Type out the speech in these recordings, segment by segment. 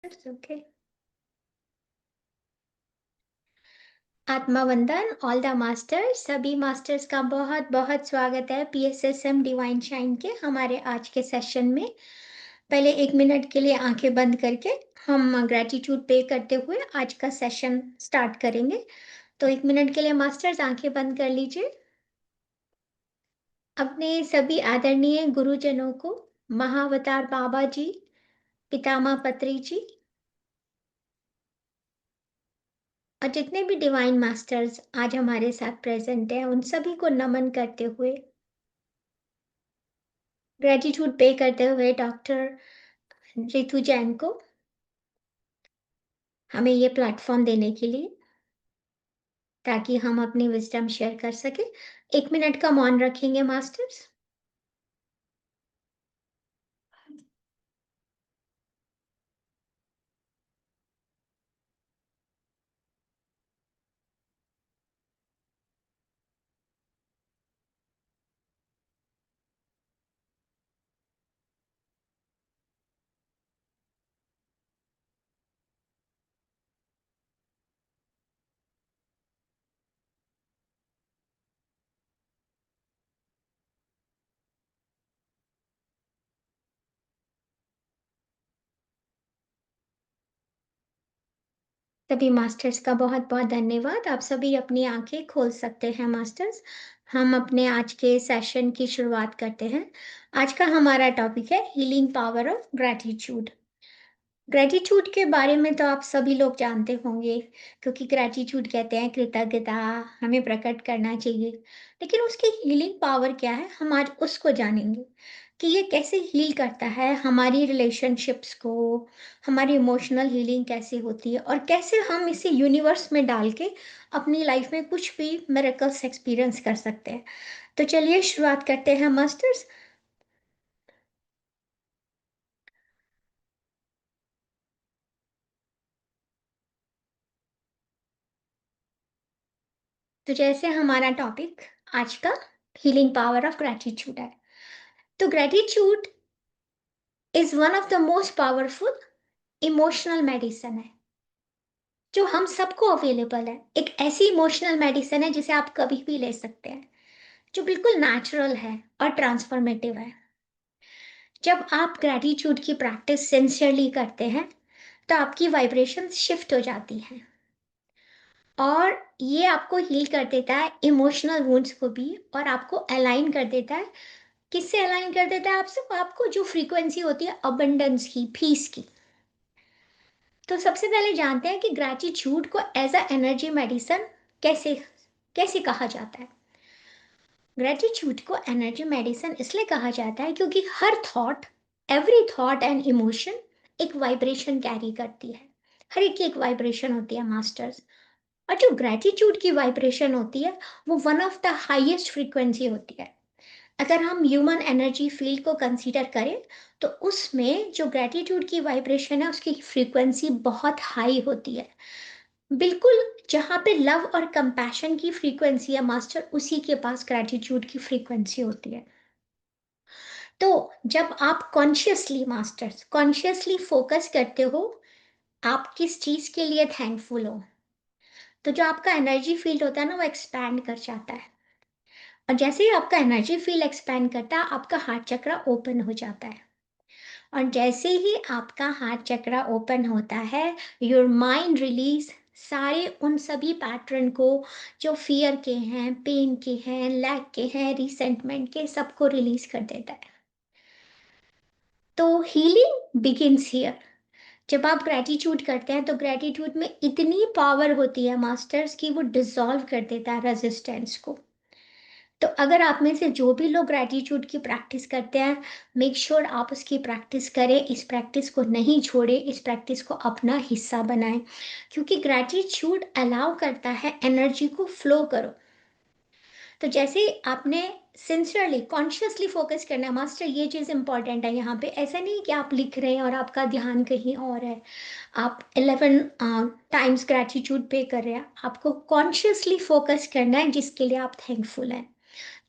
Okay. आत्मा वंदन all the masters, सभी मास्टर्स का बहुत बहुत स्वागत है पीएसएसएम डिवाइन शाइन के हमारे आज के सेशन में। पहले 1 मिनट के लिए आंखें बंद करके हम ग्रेटिट्यूड पे करते हुए आज का सेशन स्टार्ट करेंगे। तो 1 मिनट के लिए मास्टर्स आंखें बंद कर लीजिए। अपने सभी आदरणीय गुरुजनों को, महाअवतार बाबा जी, पितामह पत्री जी और जितने भी डिवाइन मास्टर्स आज हमारे साथ प्रेजेंट हैं, उन सभी को नमन करते हुए, ग्रेटिट्यूड पे करते हुए डॉक्टर रितु जैन को हमें ये प्लेटफॉर्म देने के लिए, ताकि हम अपनी विजडम शेयर कर सके। 1 मिनट का मौन रखेंगे मास्टर्स। सभी मास्टर्स का बहुत बहुत धन्यवाद। आप सभी अपनी आंखें खोल सकते हैं मास्टर्स। हम अपने आज के सेशन की शुरुआत करते हैं। आज का हमारा टॉपिक है healing power of gratitude. Gratitude के बारे में तो आप सभी लोग जानते होंगे, क्योंकि ग्रेटिट्यूड कहते हैं कृतज्ञता हमें प्रकट करना चाहिए। लेकिन उसकी हीलिंग पावर क्या है, हम आज उसको जानेंगे कि ये कैसे हील करता है हमारी रिलेशनशिप्स को, हमारी इमोशनल हीलिंग कैसे होती है और कैसे हम इसे यूनिवर्स में डाल के अपनी लाइफ में कुछ भी मिरेकल्स एक्सपीरियंस कर सकते हैं। तो चलिए शुरुआत करते हैं मास्टर्स। तो जैसे हमारा टॉपिक आज का हीलिंग पावर ऑफ ग्रेटिट्यूड है, तो gratitude is one of the most powerful emotional medicine है जो हम सबको अवेलेबल है। एक ऐसी इमोशनल मेडिसिन है जिसे आप कभी भी ले सकते हैं, जो बिल्कुल नेचुरल है और ट्रांसफॉर्मेटिव है। जब आप ग्रेटिट्यूड की प्रैक्टिस सिंसियरली करते हैं, तो आपकी वाइब्रेशन शिफ्ट हो जाती हैं और ये आपको हील कर देता है इमोशनल वुंड्स को भी, और आपको अलाइन कर देता है। किससे अलाइन कर देता है आपसे? आपको जो फ्रीक्वेंसी होती है अबंडेंस की, पीस की। तो सबसे पहले जानते हैं कि ग्रैटिट्यूड को एज अ एनर्जी मेडिसिन कैसे कैसे कहा जाता है। ग्रैटिट्यूड को एनर्जी मेडिसिन इसलिए कहा जाता है क्योंकि हर thought, every thought and emotion एक वाइब्रेशन कैरी करती है। हर एक की एक वाइब्रेशन होती है मास्टर्स। और जो ग्रैटिट्यूड की वाइब्रेशन होती है, वो one of the highest frequency होती है। अगर हम ह्यूमन एनर्जी फील्ड को कंसीडर करें, तो उसमें जो ग्रैटिट्यूड की वाइब्रेशन है उसकी फ्रीक्वेंसी बहुत हाई होती है। बिल्कुल जहाँ पे लव और कंपैशन की फ्रीक्वेंसी है मास्टर, उसी के पास ग्रैटिट्यूड की फ्रीक्वेंसी होती है। तो जब आप कॉन्शियसली मास्टर्स कॉन्शियसली फोकस करते हो, आप किस चीज के लिए थैंकफुल हो, तो जो आपका एनर्जी फील्ड होता है ना, वो एक्सपैंड कर जाता है। और जैसे ही आपका एनर्जी फील्ड एक्सपैंड करता है, आपका हार्ट चक्र ओपन हो जाता है। और जैसे ही आपका हार्ट चक्र ओपन होता है, योर माइंड रिलीज सारे उन सभी पैटर्न को जो फियर के हैं, पेन के हैं, लैक के हैं, रिसेंटमेंट के, सबको रिलीज कर देता है। तो हीलिंग बिगिंस हियर। जब आप ग्रेटिट्यूड करते हैं, तो ग्रेटिट्यूड में इतनी पावर होती है मास्टर्स की, वो डिसॉल्व कर देता है रेजिस्टेंस को। तो अगर आप में से जो भी लोग ग्रैटिट्यूड की प्रैक्टिस करते हैं, मेक श्योर आप उसकी प्रैक्टिस करें, इस प्रैक्टिस को नहीं छोड़ें, इस प्रैक्टिस को अपना हिस्सा बनाएं, क्योंकि ग्रैटिट्यूड अलाउ करता है एनर्जी को फ्लो करो। तो जैसे आपने सिंसियरली कॉन्शियसली फोकस करना है मास्टर, ये चीज़ इंपॉर्टेंट है यहाँ पे। ऐसा नहीं कि आप लिख रहे हैं और आपका ध्यान कहीं और है। आप 11 टाइम्स ग्रैटिट्यूड पे कर रहे हैं, आपको कॉन्शियसली फोकस करना है जिसके लिए आप थैंकफुल हैं।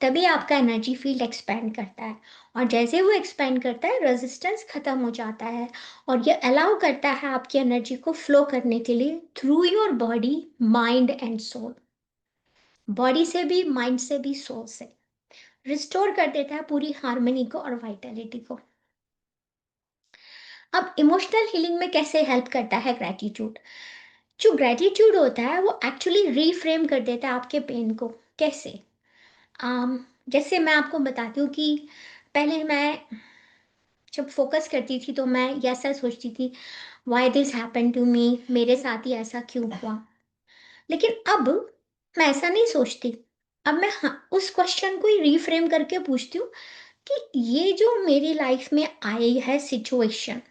तभी आपका एनर्जी फील्ड एक्सपैंड करता है। और जैसे वो एक्सपेंड करता है रेजिस्टेंस खत्म हो जाता है, और ये अलाउ करता है आपकी एनर्जी को फ्लो करने के लिए through your body, mind and soul. Body से भी, माइंड से भी, सोल से रिस्टोर कर देता है पूरी हार्मनी को और वाइटलिटी को। अब इमोशनल हीलिंग में कैसे हेल्प करता है ग्रेटिट्यूड? जो ग्रेटिट्यूड होता है वो एक्चुअली रीफ्रेम कर देता है आपके पेन को। कैसे? जैसे मैं आपको बताती हूँ कि पहले मैं जब फोकस करती थी तो मैं ये ऐसा सोचती थी, why this happen to me, मेरे साथ ही ऐसा क्यों हुआ। लेकिन अब मैं ऐसा नहीं सोचती। अब मैं उस क्वेश्चन को ही रीफ्रेम करके पूछती हूँ कि ये जो मेरी लाइफ में आई है सिचुएशन,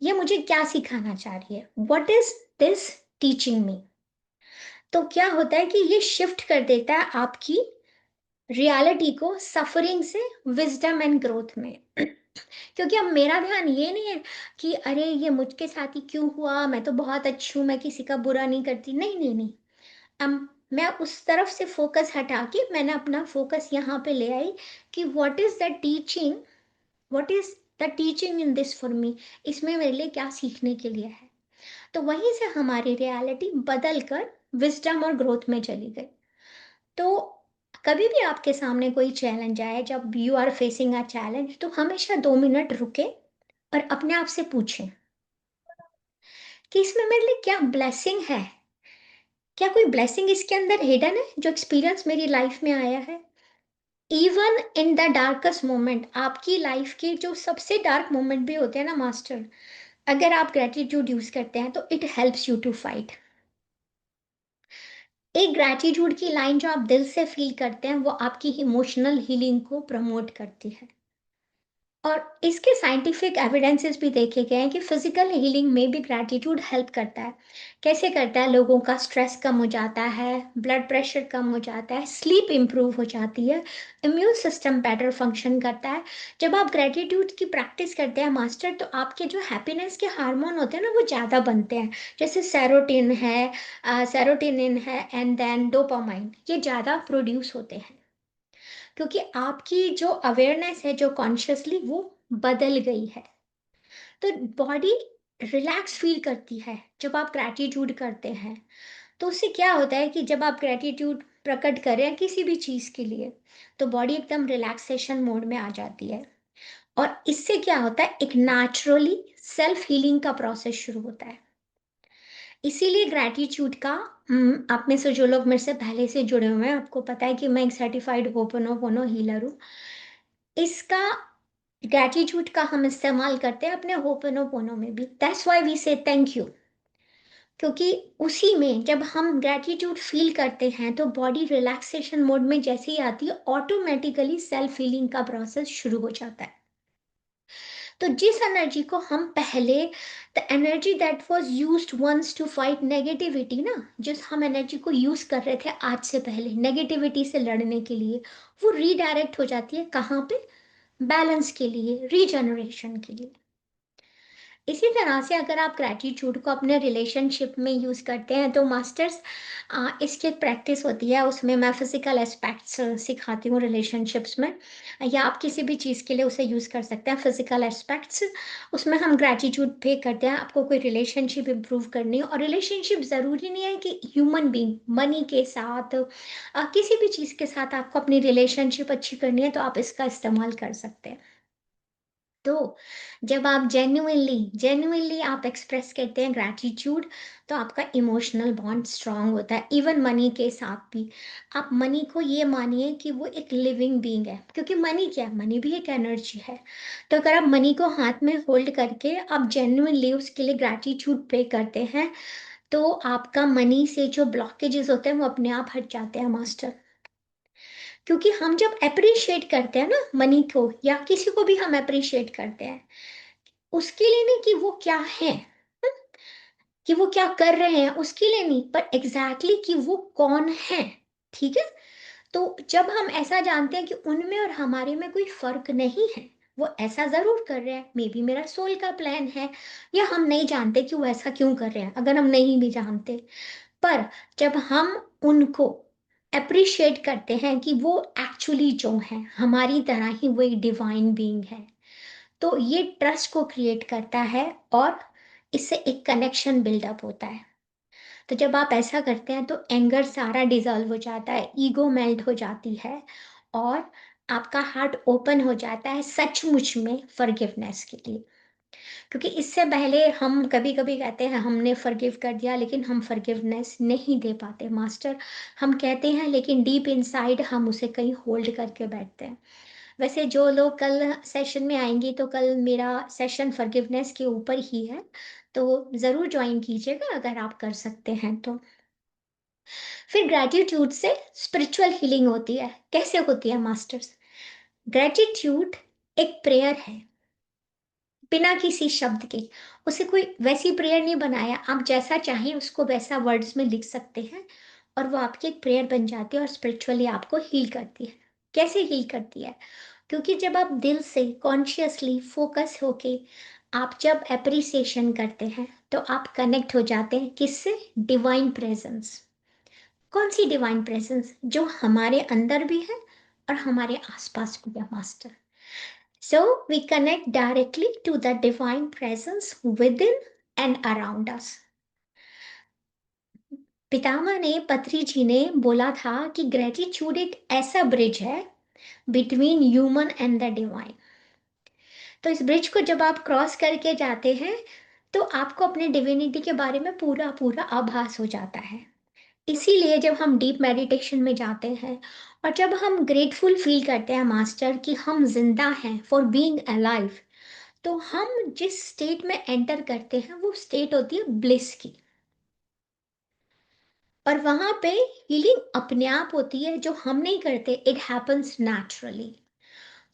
ये मुझे क्या सिखाना चाह रही है, what is this teaching me. तो क्या होता है कि ये शिफ्ट कर देता है आपकी रियलिटी को सफरिंग से विजडम एंड ग्रोथ में। क्योंकि अब मेरा ध्यान ये नहीं है कि अरे ये मुझके साथ ही क्यों हुआ, मैं तो बहुत अच्छी हूँ, मैं किसी का बुरा नहीं करती। नहीं नहीं नहीं। अब मैं उस तरफ से फोकस हटा के मैंने अपना फोकस यहाँ पे ले आई कि what is the teaching, what is the teaching in this for me, इसमें मेरे लिए क्या सीखने के लिए है। तो वहीं से हमारी रियलिटी बदल कर विजडम और ग्रोथ में चली गई। तो कभी भी आपके सामने कोई चैलेंज आए, जब you are facing a challenge, तो हमेशा 2 मिनट रुके और अपने आप से पूछें कि इसमें मेरे लिए क्या ब्लेसिंग है, क्या कोई ब्लेसिंग इसके अंदर हिडन है जो एक्सपीरियंस मेरी लाइफ में आया है। Even in the darkest moment, आपकी लाइफ के जो सबसे डार्क मोमेंट भी होते हैं ना मास्टर, अगर आप ग्रेटिट्यूड यूज करते हैं तो it helps you to fight. एक ग्रेटिट्यूड की लाइन जो आप दिल से फील करते हैं वो आपकी इमोशनल हीलिंग को प्रमोट करती है। और इसके साइंटिफिक एविडेंसेस भी देखे गए हैं कि फिजिकल हीलिंग में भी ग्रैटिट्यूड हेल्प करता है। कैसे करता है? लोगों का स्ट्रेस कम हो जाता है, ब्लड प्रेशर कम हो जाता है, स्लीप इंप्रूव हो जाती है, इम्यून सिस्टम बेटर फंक्शन करता है। जब आप ग्रैटिट्यूड की प्रैक्टिस करते हैं मास्टर, तो आपके जो हैप्पीनेस के हार्मोन होते हैं ना वो ज़्यादा बनते हैं। जैसे सेरोटिनिन है एंड देन डोपामाइन, ये ज़्यादा प्रोड्यूस होते हैं क्योंकि आपकी जो अवेयरनेस है, जो कॉन्शियसली, वो बदल गई है। तो बॉडी रिलैक्स फील करती है जब आप ग्रैटिट्यूड करते हैं। तो उससे क्या होता है कि जब आप ग्रैटिट्यूड प्रकट करें किसी भी चीज़ के लिए, तो बॉडी एकदम रिलैक्सेशन मोड में आ जाती है। और इससे क्या होता है, एक नेचुरली सेल्फ हीलिंग का प्रोसेस शुरू होता है। इसीलिए ग्रैटिट्यूड का, आप में से जो लोग मेरे से पहले से जुड़े हुए हैं, आपको पता है कि मैं एक सर्टिफाइड होपोनोपोनो हीलर हूँ। इसका ग्रैटिट्यूड का हम इस्तेमाल करते हैं अपने होपोनोपोनो में भी। दैट्स व्हाई वी से थैंक यू। क्योंकि उसी में जब हम ग्रैटिट्यूड फील करते हैं तो बॉडी रिलैक्सेशन मोड में जैसे ही आती है, ऑटोमेटिकली सेल्फ हीलिंग का प्रोसेस शुरू हो जाता है। तो जिस एनर्जी को हम पहले, the energy that was used once to fight negativity ना, जिस हम एनर्जी को यूज कर रहे थे आज से पहले नेगेटिविटी से लड़ने के लिए, वो रीडायरेक्ट हो जाती है कहाँ पे? बैलेंस के लिए, रीजनरेशन के लिए। इसी तरह से अगर आप ग्रैटिट्यूड को अपने रिलेशनशिप में यूज़ करते हैं तो मास्टर्स, इसकी एक प्रैक्टिस होती है, उसमें मैं फिजिकल एस्पेक्ट्स सिखाती हूँ रिलेशनशिप्स में, या आप किसी भी चीज़ के लिए उसे यूज़ कर सकते हैं फिजिकल एस्पेक्ट्स। उसमें हम ग्रैटिट्यूड पे करते हैं, आपको कोई रिलेशनशिप इंप्रूव करनी है, और रिलेशनशिप ज़रूरी नहीं है कि ह्यूमन बीइंग, मनी के साथ, किसी भी चीज़ के साथ आपको अपनी रिलेशनशिप अच्छी करनी है तो आप इसका इस्तेमाल कर सकते हैं। तो जब आप जेन्युइनली जेन्युइनली आप एक्सप्रेस करते हैं ग्रैटिट्यूड, तो आपका इमोशनल बॉन्ड स्ट्रांग होता है, इवन मनी के साथ भी। आप मनी को ये मानिए कि वो एक लिविंग बीइंग है, क्योंकि मनी क्या है? मनी भी एक एनर्जी है। तो अगर आप मनी को हाथ में होल्ड करके आप जेन्युइनली उसके लिए ग्रैटिट्यूड पे करते हैं, तो आपका मनी से जो ब्लॉकेजेस होते हैं वो अपने आप हट जाते हैं मास्टर। क्योंकि हम जब अप्रिशिएट करते हैं ना मनी को, या किसी को भी हम अप्रिशिएट करते हैं, उसके लिए नहीं कि वो क्या है, कि वो क्या कर रहे हैं उसके लिए नहीं, पर एग्जैक्टली कि वो कौन है। ठीक है? तो जब हम ऐसा जानते हैं कि उनमें और हमारे में कोई फर्क नहीं है, वो ऐसा जरूर कर रहे हैं, मे बी मेरा सोल का प्लान है, या हम नहीं जानते कि वो ऐसा क्यों कर रहे हैं, अगर हम नहीं भी जानते, पर जब हम उनको अप्रिशिएट करते हैं कि वो एक्चुअली जो है हमारी तरह ही वो एक डिवाइन बीइंग है। तो ये ट्रस्ट को क्रिएट करता है और इससे एक कनेक्शन बिल्डअप होता है। तो जब आप ऐसा करते हैं तो एंगर सारा डिज़ॉल्व हो जाता है, ईगो मेल्ट हो जाती है और आपका हार्ट ओपन हो जाता है सचमुच में फॉरगिवनेस के लिए। क्योंकि इससे पहले हम कभी-कभी कहते हैं हमने फॉरगिव कर दिया, लेकिन हम फॉरगिवनेस नहीं दे पाते मास्टर। हम कहते हैं लेकिन डीप इनसाइड हम उसे कहीं होल्ड करके बैठते हैं। वैसे जो लोग कल सेशन में आएँगे तो कल मेरा सेशन फॉरगिवनेस के ऊपर ही है, तो ज़रूर जॉइन कीजिएगा अगर आप कर सकते हैं तो। फिर ग्रैटिट्यूड से स्पिरिचुअल हीलिंग होती है। कैसे होती है मास्टर्स? ग्रैटिट्यूड एक प्रेयर है, बिना किसी शब्द के। उसे कोई वैसी प्रेयर नहीं बनाया, आप जैसा चाहें उसको वैसा वर्ड्स में लिख सकते हैं और वो आपकी एक प्रेयर बन जाती है और स्पिरिचुअली आपको हील करती है। कैसे हील करती है? क्योंकि जब आप दिल से कॉन्शियसली फोकस होके आप जब एप्रिसिएशन करते हैं, तो आप कनेक्ट हो जाते हैं किससे? Divine presence. कौन सी डिवाइन प्रेजेंस? जो हमारे अंदर भी है और हमारे आसपास भी है master. So we connect directly to the divine presence within and around us. पितामह ने पत्री जी ने बोला था कि ग्रेटिट्यूड एक ऐसा ब्रिज है between human and the divine. तो इस ब्रिज को जब आप क्रॉस करके जाते हैं तो आपको अपने डिविनिटी के बारे में पूरा पूरा आभास हो जाता है। इसीलिए जब हम डीप मेडिटेशन में जाते हैं और जब हम ग्रेटफुल फील करते हैं मास्टर कि हम जिंदा हैं फॉर बीइंग अलाइव, तो हम जिस स्टेट में एंटर करते हैं वो स्टेट होती है ब्लिस की। और वहां पे हीलिंग अपने आप होती है, जो हम नहीं करते, इट हैपन्स नेचुरली।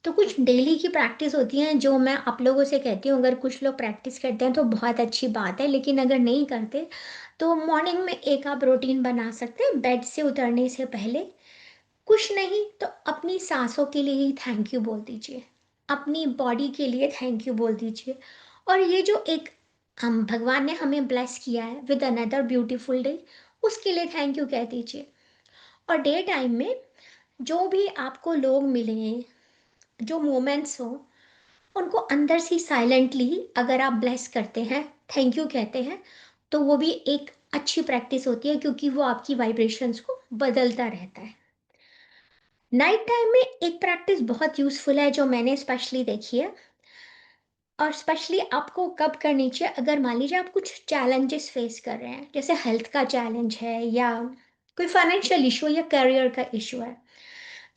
तो कुछ डेली की प्रैक्टिस होती हैं जो मैं आप लोगों से कहती हूँ, अगर कुछ लोग प्रैक्टिस करते हैं तो बहुत अच्छी बात है, लेकिन अगर नहीं करते तो मॉर्निंग में एक आप रूटीन बना सकते हैं बेड से उतरने से पहले। कुछ नहीं तो अपनी सांसों के लिए ही थैंक यू बोल दीजिए, अपनी बॉडी के लिए थैंक यू बोल दीजिए। और ये जो एक हम भगवान ने हमें ब्लेस किया है विद अनदर ब्यूटीफुल डे, उसके लिए थैंक यू कह दीजिए। और डे टाइम में जो भी आपको लोग मिले, जो मोमेंट्स हो, उनको अंदर से साइलेंटली अगर आप ब्लेस करते हैं, थैंक यू कहते हैं, तो वो भी एक अच्छी प्रैक्टिस होती है, क्योंकि वो आपकी वाइब्रेशंस को बदलता रहता है। नाइट टाइम में एक प्रैक्टिस बहुत यूजफुल है जो मैंने स्पेशली देखी है, और स्पेशली आपको कब करनी चाहिए? अगर मान लीजिए आप कुछ चैलेंजेस फेस कर रहे हैं, जैसे हेल्थ का चैलेंज है या कोई फाइनेंशियल इशू या करियर का इशू है,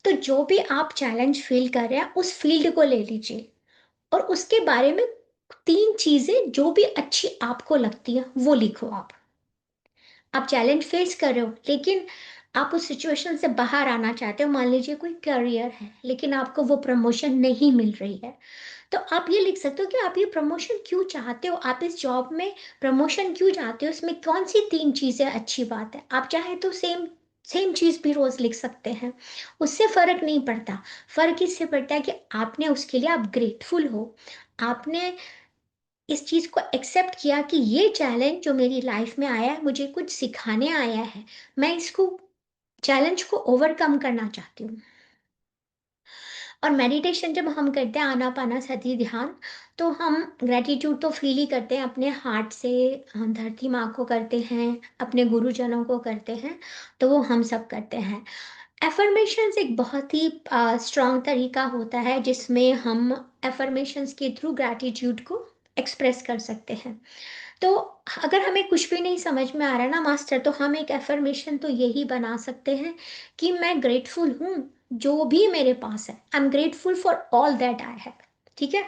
तो जो भी आप चैलेंज फील कर रहे हैं उस फील्ड को ले लीजिए और उसके बारे में तीन चीजें जो भी अच्छी आपको लगती है वो लिखो। आप चैलेंज फेस कर रहे हो लेकिन आप उस सिचुएशन से बाहर आना चाहते हो। मान लीजिए कोई करियर है लेकिन आपको वो प्रमोशन नहीं मिल रही है, तो आप ये लिख सकते हो कि आप ये प्रमोशन क्यों चाहते हो, आप इस जॉब में प्रमोशन क्यों चाहते हो, इसमें कौन सी तीन चीजें अच्छी बात है। आप चाहे तो सेम सेम चीज भी रोज लिख सकते हैं, उससे फर्क नहीं पड़ता। फर्क इससे पड़ता है कि आपने उसके लिए आप ग्रेटफुल हो, आपने इस चीज को एक्सेप्ट किया कि ये चैलेंज जो मेरी लाइफ में आया है मुझे कुछ सिखाने आया है, मैं इसको चैलेंज को ओवरकम करना चाहती हूँ। और मेडिटेशन जब हम करते हैं आनापानासती ध्यान, तो हम ग्रेटिट्यूड तो फील ही करते हैं अपने हार्ट से, हम धरती माँ को करते हैं, अपने गुरुजनों को करते हैं, तो वो हम सब करते हैं। एफर्मेशंस एक बहुत ही स्ट्रॉन्ग तरीका होता है जिसमें हम एफर्मेशंस के थ्रू ग्रैटिट्यूड को एक्सप्रेस कर सकते हैं। तो अगर हमें कुछ भी नहीं समझ में आ रहा ना मास्टर, तो हम एक एफर्मेशन तो यही बना सकते हैं कि मैं ग्रेटफुल हूँ जो भी मेरे पास है, I am grateful for all that I have. ठीक है,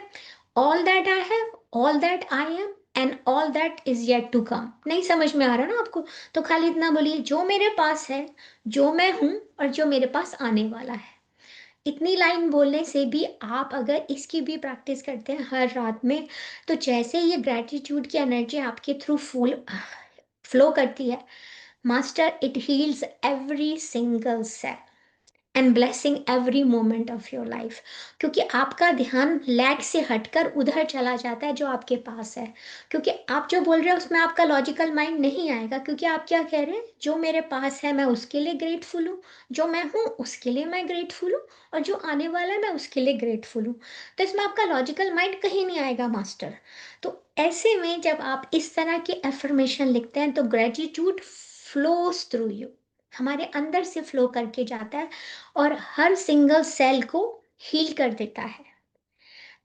all that I have, all that I am and all that is yet to come. नहीं समझ में आ रहा ना आपको, तो खाली इतना बोलिए जो मेरे पास है, जो मैं हूँ और जो मेरे पास आने वाला है। इतनी लाइन बोलने से भी आप अगर इसकी भी प्रैक्टिस करते हैं हर रात में, तो जैसे ये ग्रैटिट्यूड की एनर्जी आपके थ्रू फुल फ्लो करती है master, it heals every single cell. And blessing every moment of your life. क्योंकि आपका ध्यान लैक से हटकर उधर चला जाता है जो आपके पास है। क्योंकि आप जो बोल रहे हो उसमें आपका लॉजिकल माइंड नहीं आएगा, क्योंकि आप क्या कह रहे हैं, जो मेरे पास है मैं उसके लिए ग्रेटफुल हूँ, जो मैं हूँ उसके लिए मैं ग्रेटफुल हूँ, और जो आने वाला है मैं उसके लिए ग्रेटफुल हूँ। तो इसमें आपका लॉजिकल माइंड कहीं नहीं आएगा मास्टर। तो ऐसे में जब आप इस तरह की एफर्मेशन लिखते हैं तो ग्रेटिट्यूड फ्लोज थ्रू यू, हमारे अंदर से फ्लो करके जाता है और हर सिंगल सेल को हील कर देता है।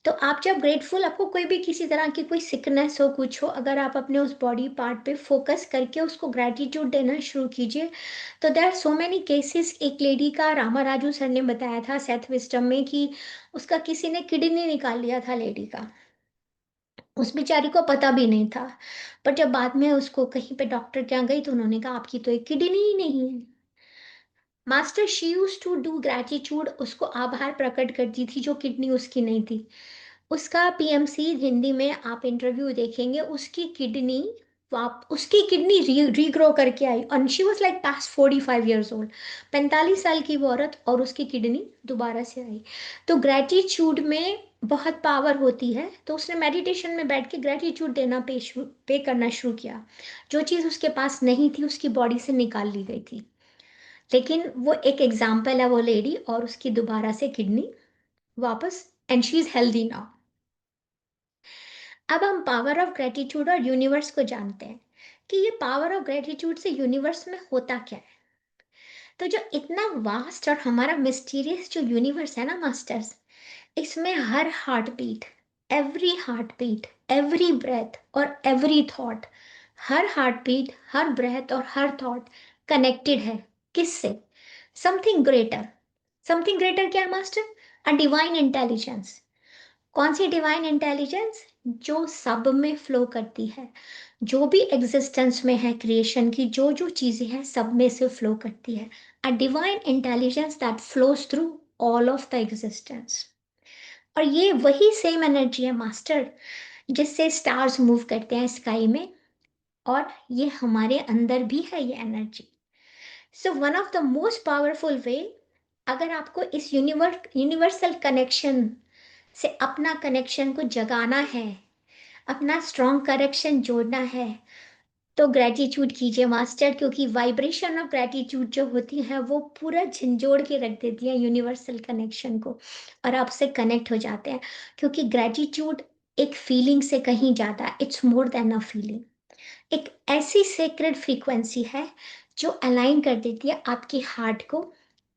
तो आप जब ग्रेटफुल, आपको कोई भी किसी तरह की कोई सिकनेस हो, कुछ हो, अगर आप अपने उस बॉडी पार्ट पे फोकस करके उसको ग्रेटिट्यूड देना शुरू कीजिए, तो there are so many cases. एक लेडी का रामा राजू सर ने बताया था सेथ विस्टम में कि उसका किसी ने किडनी निकाल लिया था लेडी का, उस बेचारी को पता भी नहीं था। पर जब बाद में उसको कहीं पे डॉक्टर के यहाँ गई तो उन्होंने कहा आपकी तो एक किडनी ही नहीं है। Master she use to do gratitude, उसको आभार प्रकट करती थी जो किडनी उसकी नहीं थी। उसका पीएमसी हिंदी में आप इंटरव्यू देखेंगे, उसकी किडनी रीग्रो करके आई, और she was like past 45 years old, 45 साल की वो औरत, और उसकी किडनी दोबारा से आई। तो ग्रैटिट्यूड में बहुत पावर होती है। तो उसने मेडिटेशन में बैठ के ग्रैटिट्यूड देना पे करना शुरू किया। जो चीज़ उसके पास नहीं थी उसकी बॉडी से निकाल ली गई थी। लेकिन वो एक एग्जाम्पल है वो लेडी, और उसकी दोबारा से किडनी वापस, and she is healthy now. अब हम पावर ऑफ ग्रेटिट्यूड और यूनिवर्स को जानते हैं कि ये पावर ऑफ ग्रेटिट्यूड से यूनिवर्स में होता क्या है। तो जो इतना वास्ट और हमारा मिस्टीरियस जो यूनिवर्स है ना मास्टर्स, इसमें हर हार्ट बीट, एवरी ब्रेथ और एवरी थॉट, हर हार्ट बीट, हर ब्रेथ और हर थॉट कनेक्टेड है। किससे? Something greater. समथिंग ग्रेटर क्या है मास्टर? A divine intelligence. कौन सी डिवाइन इंटेलिजेंस? जो सब में फ्लो करती है, जो भी एग्जिस्टेंस में है, क्रिएशन की जो जो चीजें हैं सब में से फ्लो करती है। A divine intelligence that flows through all of the existence. और ये वही सेम एनर्जी है मास्टर जिससे स्टार्स मूव करते हैं स्काई में, और ये हमारे अंदर भी है ये energy. So one of the most powerful वे, अगर आपको इस यूनिवर्सल कनेक्शन से अपना कनेक्शन को जगाना है, अपना स्ट्रॉन्ग कनेक्शन जोड़ना है, तो ग्रेटिट्यूड कीजिए मास्टर। क्योंकि वाइब्रेशन ऑफ ग्रेटिट्यूड जो होती है वो पूरा झंझोड़ के रख देती है यूनिवर्सल कनेक्शन को, और आपसे कनेक्ट हो जाते हैं। क्योंकि ग्रेटिट्यूड एक फीलिंग से कहीं ज़्यादा, it's more than a feeling. एक ऐसी सेक्रेड फ्रीक्वेंसी है जो अलाइन कर देती है आपकी हार्ट को।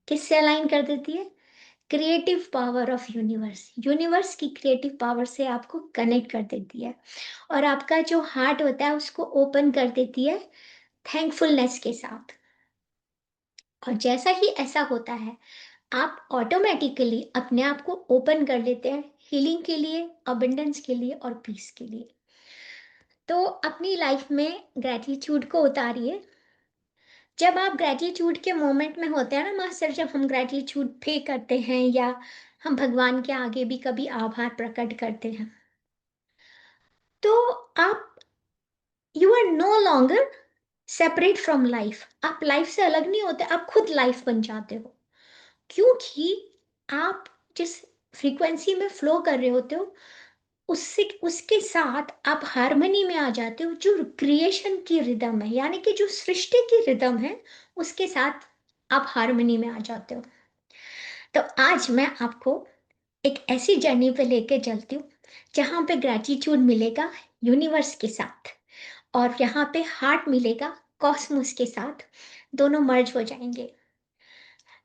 किससे अलाइन कर देती है? Creative power of universe, universe की क्रिएटिव पावर से आपको कनेक्ट कर देती है, और आपका जो हार्ट होता है उसको ओपन कर देती है थैंकफुलनेस के साथ। और जैसा ही ऐसा होता है, आप ऑटोमेटिकली अपने आप को ओपन कर लेते हैं हीलिंग के लिए, अबंडेंस के लिए और पीस के लिए। तो अपनी लाइफ में ग्रेटिट्यूड को उतारिए। जब आप ग्रेटिट्यूड के मोमेंट में होते हैं ना मास्टर, जब हम ग्रेटिट्यूड पे करते हैं या हम भगवान के आगे भी कभी आभार प्रकट करते हैं, तो आप, you are no longer separate from life. आप लाइफ से अलग नहीं होते, आप खुद लाइफ बन जाते हो। क्योंकि आप जिस फ्रीक्वेंसी में फ्लो कर रहे होते हो, उससे उसके साथ आप हारमनी में आ जाते हो। जो क्रिएशन की रिदम है, यानी कि जो सृष्टि की रिदम है, उसके साथ आप हारमनी में आ जाते हो। तो आज मैं आपको एक ऐसी जर्नी पे लेके चलती हूँ जहाँ पे ग्रेटिट्यूड मिलेगा यूनिवर्स के साथ, और यहाँ पे हार्ट मिलेगा कॉस्मोस के साथ, दोनों मर्ज हो जाएंगे।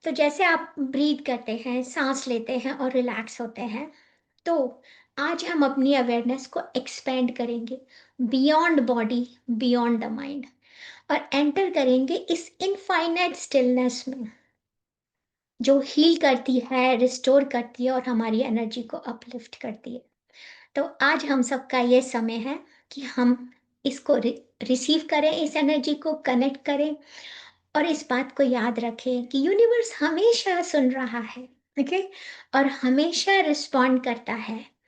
तो जैसे आप ब्रीथ करते हैं, सांस लेते हैं और रिलैक्स होते हैं, तो आज हम अपनी अवेयरनेस को एक्सपेंड करेंगे beyond body, beyond the mind, और एंटर करेंगे इस इनफाइनाइट स्टिलनेस में जो हील करती है, रिस्टोर करती है और हमारी एनर्जी को अपलिफ्ट करती है। तो आज हम सबका ये समय है कि हम इसको रिसीव करें, इस एनर्जी को कनेक्ट करें, और इस बात को याद रखें कि यूनिवर्स हमेशा सुन रहा है, ओके, और हमेशा रिस्पॉन्ड करता है।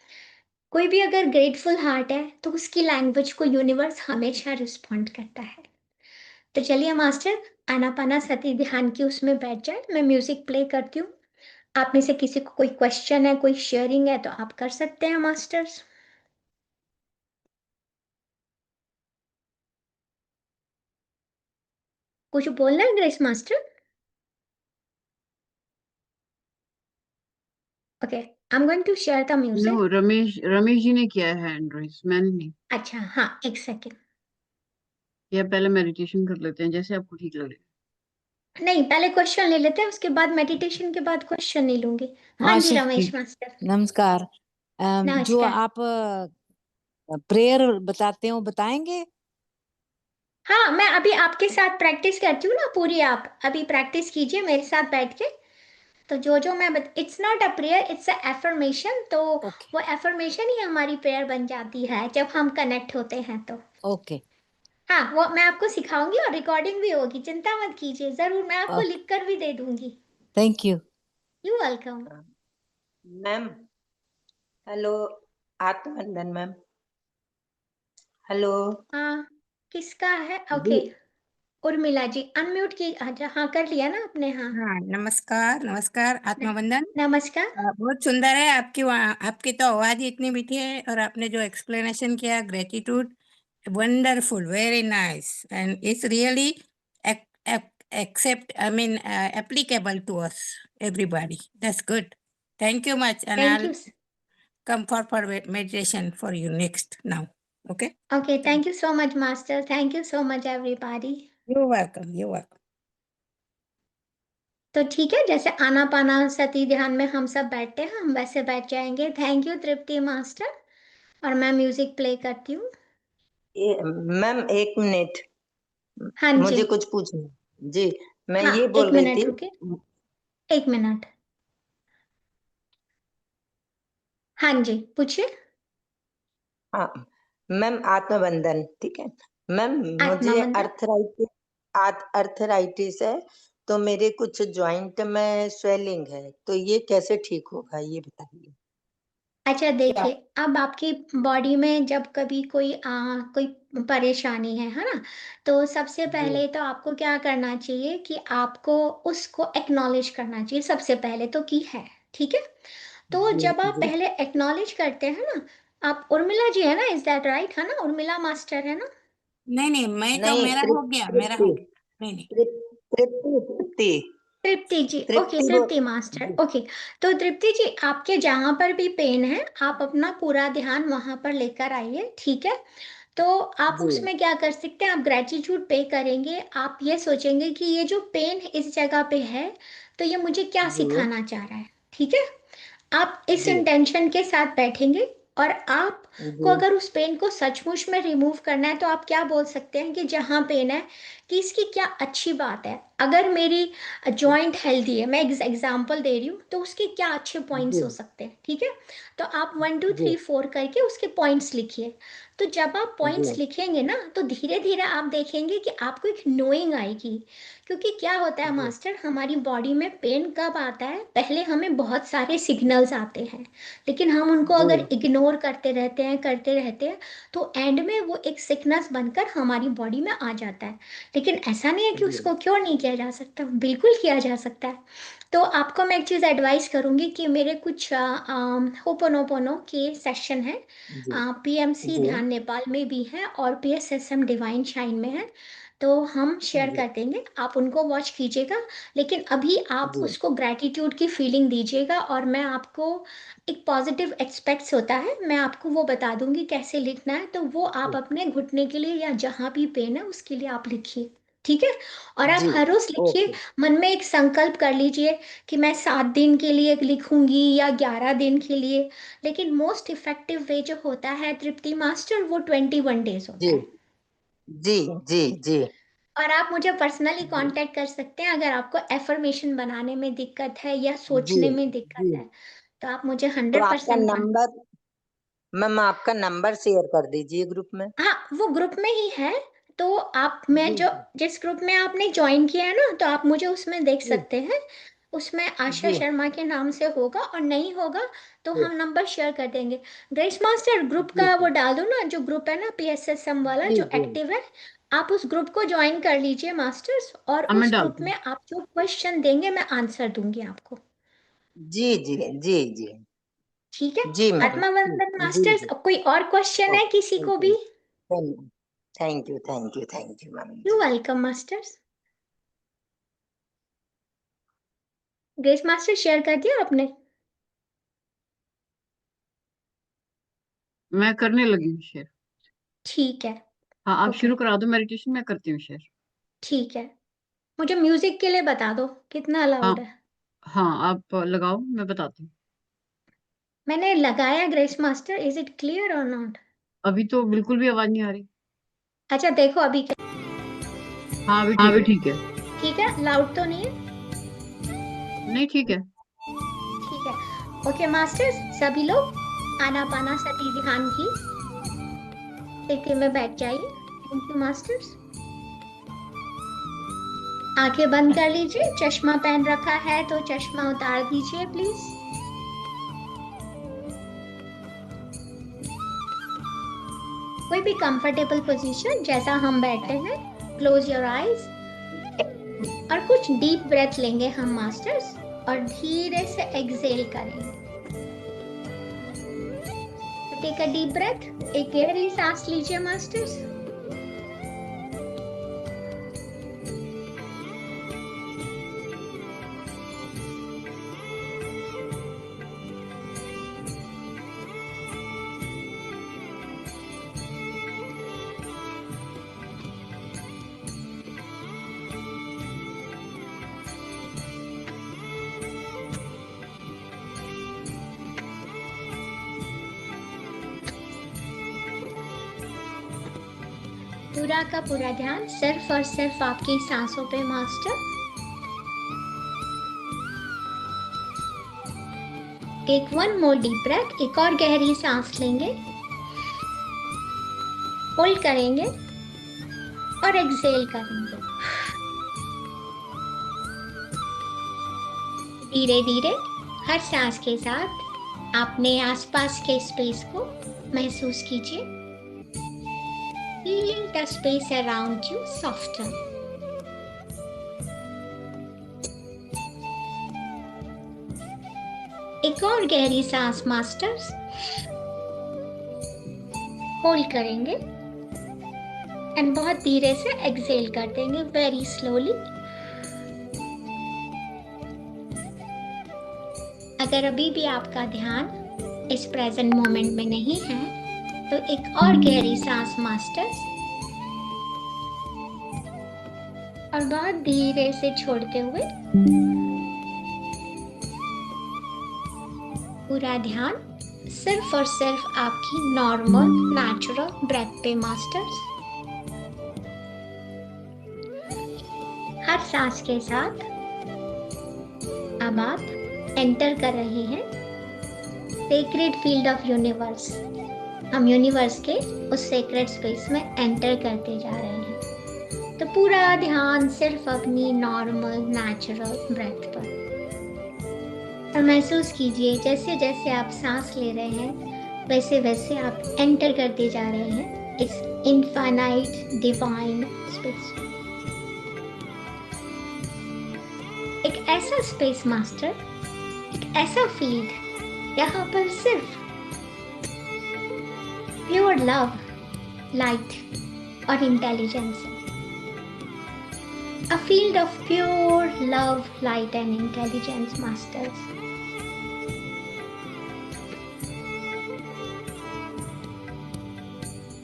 कोई भी अगर ग्रेटफुल हार्ट है तो उसकी लैंग्वेज को यूनिवर्स हमेशा रिस्पॉन्ड करता है। तो चलिए मास्टर, आनापाना सती ध्यान की उसमें बैठ जाए। मैं म्यूजिक प्ले करती हूँ। आप में से किसी को कोई क्वेश्चन है, कोई शेयरिंग है तो आप कर सकते हैं मास्टर्स। कुछ बोलना है Grace master? Okay, I am going to share the no, music. Ramesh ji ने किया है हैंड रेस, मैंने नहीं। अच्छा, हाँ, एक सेकेंड। या पहले मेडिटेशन कर लेते हैं, जैसे आपको ठीक लगे। नहीं, पहले क्वेश्चन ले लेते हैं, उसके बाद मेडिटेशन के बाद क्वेश्चन नहीं लूंगी। हाँ हाँ जी शक्ति, रमेश मास्टर। नमस्कार। जो नमस्कार। आप प्रेयर बताते हो बताएंगे? हाँ, मैं अभी आपके साथ प्रैक्टिस करती हूँ ना पूरी। आप अभी प्रैक्टिस कीजिए मेरे साथ बैठ के। तो जो जो मैं it's not a prayer, it's a affirmation. तो ओके। वो एफर्मेशन ही हमारी प्रेयर बन जाती है जब हम कनेक्ट होते हैं तो। ओके। हाँ, वो मैं आपको सिखाऊंगी और रिकॉर्डिंग भी होगी, चिंता मत कीजिए, जरूर मैं आपको ओके, लिख कर भी दे दूंगी। Thank you. You welcome. Ma'am hello, आत्मवंदन मैम। हेलो हाँ, किसका है? जी। ओके, उर्मिला जी अनम्यूट की। अच्छा, हाँ कर लिया ना आपने? हाँ। हाँ, नमस्कार नमस्कार, न- आत्मवंदन। नमस्कार। बहुत सुंदर है आपकी आपकी तो आवाज ही इतनी मीठी है, और आपने जो एक्सप्लेनेशन किया, gratitude, wonderful, very nice, and it's really except, I mean applicable to us everybody. That's good. Thank you much, and thank I you. come for meditation for you next now. Okay? Okay, thank you so much master, thank you so much everybody. You're welcome. You're welcome. तो ठीक है, जैसे आनापाना सती ध्यान में हम सब बैठते हैं, हम वैसे बैठ जाएंगे। Thank you Tripti master. और मैं म्यूजिक प्ले करती हूँ। मैम एक मिनट, हाँ जी। मुझे कुछ पूछना। जी, मैं हाँ, ये एक बोल रही मिनट थी। रुके। एक मिनट। हाँ जी, पूछिए। हाँ मैम, आत्मबंधन ठीक है। मैम मुझे आत्मावंदन। अर्थराइटिस है, तो मेरे कुछ जॉइंट में स्वेलिंग है, तो ये कैसे ठीक होगा ये बताइए। अच्छा क्या? देखिए, अब आपकी बॉडी में जब कभी कोई परेशानी है ना, तो सबसे जी पहले तो आपको क्या करना चाहिए कि आपको उसको एक्नॉलेज करना चाहिए सबसे पहले तो, कि है। ठीक है। तो जी जब आप जी। पहले एक्नॉलेज करते हैं ना, आप उर्मिला जी है ना, इज दैट राइट? है ना, उर्मिला मास्टर है ना? नहीं नहीं, मैं तो नहीं, मेरा हो गया, मेरा तृप्ति हो गया। नहीं नहीं। तृप्ति तृप्ति तृप्ति जी, ओके, तृप्ति वो। तृप्ति मास्टर, जी ओके। तो तृप्ति जी, आपके जहां पर भी पेन है, आप अपना पूरा ध्यान वहां पर लेकर आइए। ठीक है। तो आप जी उसमें क्या कर सकते हैं, आप ग्रेटिट्यूड पे करेंगे। आप ये सोचेंगे कि ये जो पेन इस जगह पे है, तो ये मुझे क्या जी सिखाना चाह रहा है। ठीक है। आप इस जी इंटेंशन के साथ बैठेंगे। और आप को जी अगर उस पेन को सचमुच में रिमूव करना है, तो आप क्या बोल सकते हैं कि जहाँ पेन है, कि इसकी क्या अच्छी बात है। अगर मेरी जॉइंट हेल्दी है, मैं एग्जांपल दे रही हूँ, तो उसके क्या अच्छे पॉइंट्स जी हो सकते हैं। ठीक है। तो आप 1 2 3 4 करके उसके पॉइंट्स लिखिए। तो जब आप जी पॉइंट्स लिखेंगे ना, तो धीरे धीरे आप देखेंगे कि आपको एक नोइंग आएगी। क्योंकि क्या होता है जी मास्टर, हमारी बॉडी में पेन कब आता है, पहले हमें बहुत सारे सिग्नल्स आते हैं, लेकिन हम उनको जी अगर इग्नोर करते रहते हैं तो एंड में वो एक सिकनेस बनकर हमारी बॉडी में आ जाता है। लेकिन ऐसा नहीं है कि जी उसको क्योर नहीं किया जा सकता, बिल्कुल किया जा सकता है। तो आपको मैं एक चीज़ एडवाइस करूंगी कि मेरे कुछ होपोनोपोनो के सेशन है, जी पीएमसी जी ध्यान नेपाल में भी है और पीएसएसएम डिवाइन शाइन में है। तो हम शेयर जी कर देंगे, आप उनको वॉच कीजिएगा। लेकिन अभी आप जी उसको ग्रैटिट्यूड की फीलिंग दीजिएगा, और मैं आपको एक पॉजिटिव एक्सपेक्ट्स होता है, मैं आपको वो बता दूंगी कैसे लिखना है। तो वो आप अपने घुटने के लिए या जहाँ भी पेन है उसके लिए आप लिखिए। ठीक है। और आप जी। हर रोज लिखिए, ओके। मन में एक संकल्प कर लीजिए कि मैं 7 दिन के लिए लिखूंगी या 11 दिन के लिए। लेकिन मोस्ट इफेक्टिव वे जो होता है तृप्ति मास्टर, वो 21 डेज जी होता है। जी जी जी और आप मुझे पर्सनली जी कांटेक्ट कर सकते हैं अगर आपको एफर्मेशन बनाने में दिक्कत है या जी सोचने में दिक्कत जी। है। तो आप मुझे तो हंड्रेड आपका परसेंट नंबर, मैम आपका नंबर शेयर कर दीजिए ग्रुप में। हाँ, वो ग्रुप में ही है। तो आप, मैं जी जो जी जिस ग्रुप में आपने ज्वाइन किया है ना, तो आप मुझे उसमें देख जी सकते हैं। उसमें आशा जी शर्मा के नाम से होगा, और नहीं होगा तो जी हम नंबर शेयर कर देंगे। ग्रेस मास्टर, ग्रुप जी का वो जी डाल दो ना, जो ग्रुप है ना पीएसएसएम वाला जी जो जी एक्टिव है, आप उस ग्रुप को ज्वाइन कर लीजिए मास्टर्स, और हाँ, मैं उस ग्रुप डालती हूँ। में आप जो क्वेश्चन देंगे मैं आंसर दूंगी आपको। जी जी जी जी ठीक है जी मैम, आत्मा वंदन जी मास्टर्स, जी। अब कोई और क्वेश्चन है किसी को भी? थैंक यू मैम यू जी। Welcome masters. Grace master share कर दिया आपने? मैं करने लगी हूँ शेयर। ठीक है हाँ, आप ओके शुरू करा दो मेडिटेशन, मैं करती हूँ शेयर। ठीक है। मुझे म्यूजिक के लिए बता दो कितना हाँ अलाउड है। हाँ, आप लगाओ, मैं बताती हूँ। मैंने लगाया grace master, is it clear और नॉट? अभी तो बिल्कुल भी आवाज नहीं आ रही। अच्छा देखो अभी हाँ, अभी ठीक है। ठीक है, लाउड तो नहीं है? नहीं, ठीक है। ठीक है ओके मास्टर्स, सभी लोग आनापाना सती ध्यान की स्थिति में बैठ जाइए। Thank you masters. आंखें बंद कर लीजिए, चश्मा पहन रखा है तो चश्मा उतार दीजिए प्लीज। कोई भी कंफर्टेबल पोजीशन जैसा हम बैठे हैं, क्लोज योर आईज और कुछ डीप ब्रेथ लेंगे हम मास्टर्स, और धीरे से एक्सेल करेंगे। टेक अ डीप ब्रेथ, एक गहरी सांस लीजिए मास्टर्स। पूरा का पूरा ध्यान सिर्फ और सिर्फ आपकी सांसों पे मास्टर। एक वन मोर डीप ब्रेथ, एक और गहरी सांस लेंगे, होल्ड करेंगे और एक्सेल करेंगे। धीरे धीरे हर सांस के साथ अपने आसपास के स्पेस को महसूस कीजिए। Feeling the space around you soften. एक और गहरी सांस मास्टर्स, होल्ड करेंगे एंड बहुत धीरे से एक्सेल कर देंगे, वेरी स्लोली। अगर अभी भी आपका ध्यान इस प्रेजेंट मोमेंट में नहीं है तो एक और गहरी सांस मास्टर्स, और बहुत धीरे से छोड़ते हुए पूरा ध्यान सिर्फ और सिर्फ आपकी नॉर्मल नेचुरल ब्रेथ पे मास्टर्स। हर सांस के साथ अब आप एंटर कर रहे हैं सेक्रेड फील्ड ऑफ यूनिवर्स। हम यूनिवर्स के उस सेक्रेड स्पेस में एंटर करते जा रहे हैं। तो पूरा ध्यान सिर्फ अपनी नॉर्मल नेचुरल ब्रेथ पर, और महसूस कीजिए जैसे जैसे आप सांस ले रहे हैं वैसे वैसे आप एंटर करते जा रहे हैं इस इनफाइनाइट डिवाइन स्पेस। एक ऐसा स्पेस मास्टर, एक ऐसा फील्ड यहाँ पर सिर्फ प्योर लव, लाइट और इंटेलिजेंस है। A field of pure love, light and intelligence masters.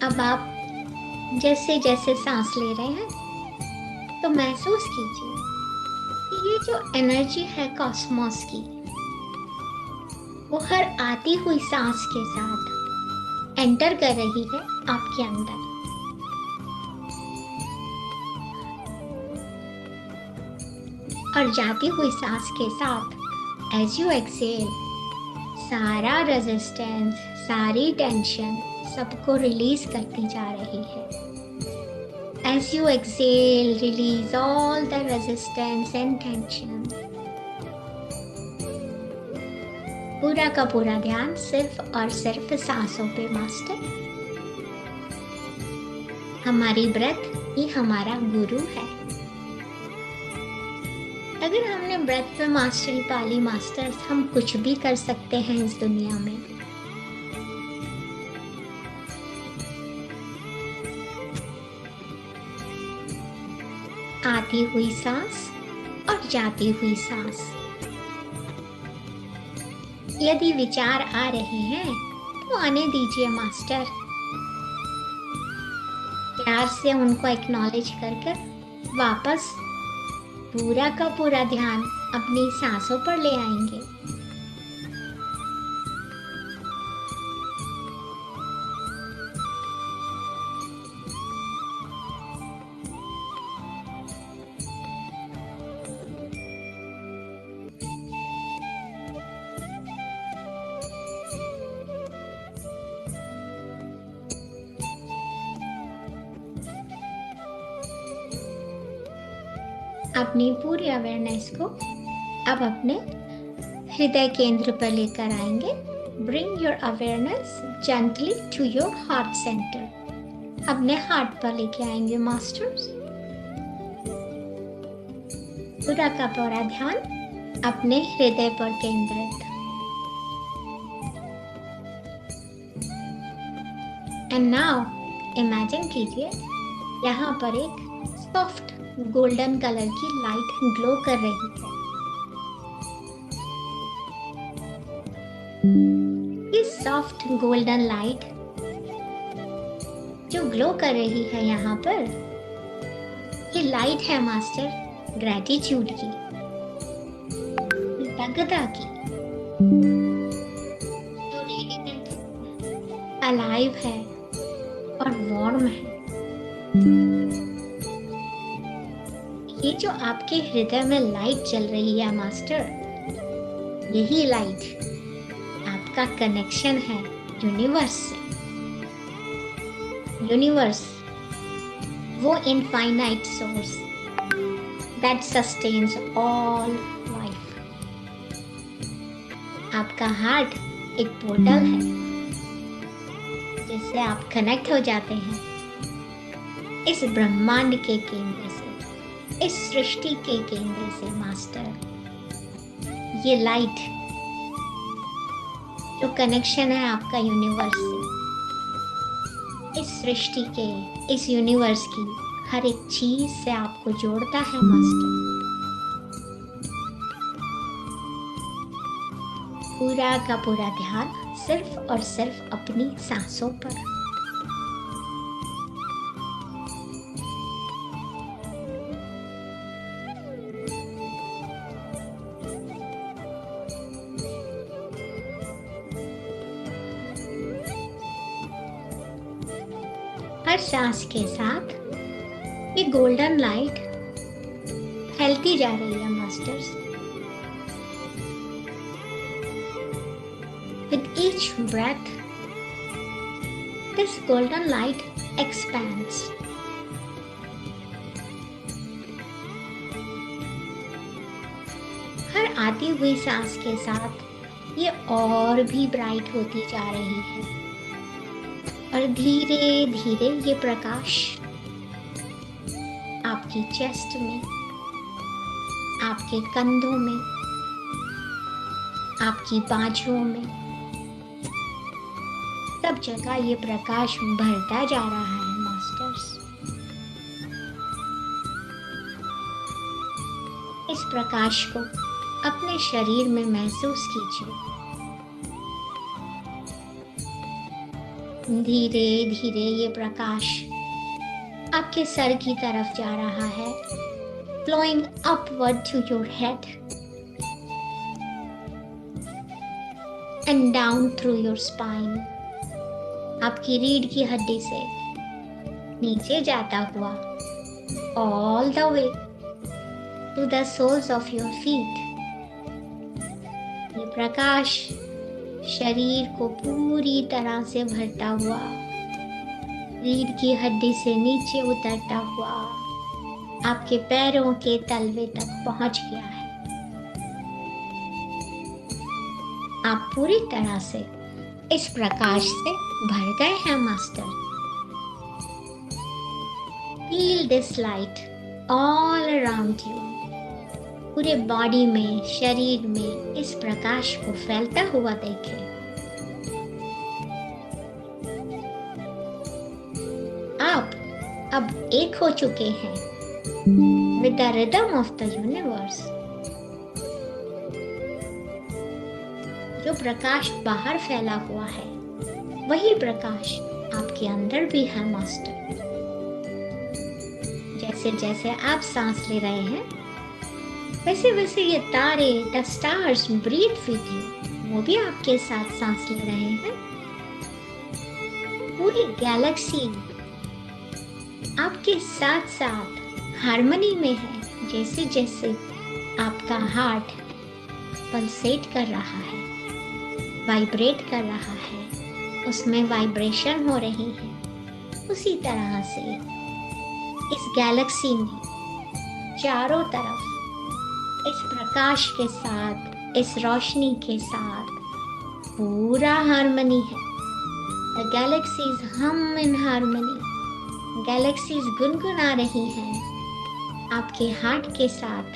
अब आप जैसे जैसे सांस ले रहे हैं तो महसूस कीजिए कि ये जो एनर्जी है कॉस्मोस की, वो हर आती हुई सांस के साथ एंटर कर रही है आपके अंदर। और जाती हुई सांस के साथ एज यू एक्सेल, सारा रेजिस्टेंस, सारी टेंशन सबको रिलीज करती जा रही है। As you exhale, release all the resistance and tension. पूरा का पूरा ध्यान सिर्फ और सिर्फ सांसों पे मास्टर। हमारी ब्रेथ ये हमारा गुरु है। अगर हमने ब्रेथ पे मास्टरी पा ली मास्टर्स, हम कुछ भी कर सकते हैं इस दुनिया में। आती हुई सांस और जाती हुई सांस। यदि विचार आ रहे हैं तो आने दीजिए मास्टर। प्यार से उनको एक्नॉलेज कर वापस पूरा का पूरा ध्यान अपनी सांसों पर ले आएंगे। अपनी पूरी अवेयरनेस को अब अपने हृदय केंद्र पर लेकर आएंगे। Bring your awareness gently to your heart centre. अपने हार्ट पर लेके आएंगे मास्टर्स। पूरा का पूरा ध्यान अपने हृदय पर केंद्रित। एंड नाउ इमेजिन कीजिए यहाँ पर एक सॉफ्ट गोल्डन कलर की लाइट ग्लो कर रही है। ये सॉफ्ट गोल्डन लाइट जो ग्लो कर रही है यहाँ पर, ये लाइट है मास्टर ग्रेटिट्यूड की, कृतज्ञता की, जो रेडिएंट अलाइव है और वार्म है। ये जो आपके हृदय में लाइट जल रही है मास्टर, यही लाइट आपका कनेक्शन है यूनिवर्स से। यूनिवर्स वो infinite source that sustains all life. आपका हार्ट एक पोर्टल है जिससे आप कनेक्ट हो जाते हैं इस ब्रह्मांड के केंद्र से, इस सृष्टि के केंद्र से मास्टर। ये लाइट जो कनेक्शन है आपका यूनिवर्स से, इस सृष्टि के, इस यूनिवर्स की हर एक चीज से आपको जोड़ता है मास्टर। पूरा का पूरा ध्यान सिर्फ और सिर्फ अपनी सांसों पर। हर सांस के साथ ये गोल्डन लाइट फैलती जा रही है masters. With each breath, this golden light expands. हर आती हुई सांस के साथ ये और भी ब्राइट होती जा रही है और धीरे धीरे ये प्रकाश आपकी चेस्ट में, आपके कंधों में, आपकी बाजुओं में, सब जगह ये प्रकाश बढ़ता जा रहा है मास्टर्स। इस प्रकाश को अपने शरीर में महसूस कीजिए। धीरे धीरे ये प्रकाश आपके सर की तरफ जा रहा है, flowing upward to your head and down through your spine. आपकी रीढ़ की हड्डी से नीचे जाता हुआ all the way to the soles of your feet. ये प्रकाश शरीर को पूरी तरह से भरता हुआ रीढ़ की हड्डी से नीचे उतरता हुआ आपके पैरों के तलवे तक पहुंच गया है। आप पूरी तरह से इस प्रकाश से भर गए हैं master. Feel this light all around you. पूरे बॉडी में, शरीर में इस प्रकाश को फैलता हुआ देखें। आप अब एक हो चुके हैं with the rhythm of the universe। जो प्रकाश बाहर फैला हुआ है वही प्रकाश आपके अंदर भी है मास्टर। जैसे जैसे आप सांस ले रहे हैं वैसे वैसे ये तारे, the stars breathe with you, वो भी आपके साथ सांस ले रहे हैं। पूरी गैलेक्सी आपके साथ साथ हार्मनी में है। जैसे जैसे आपका हार्ट पल्सेट कर रहा है, वाइब्रेट कर रहा है, उसमें वाइब्रेशन हो रही है, उसी तरह से इस गैलेक्सी में चारों तरफ इस प्रकाश के साथ, इस रोशनी के साथ पूरा हार्मनी है। The galaxies hum in harmony। Galaxies गुनगुना रही हैं आपके हार्ट के साथ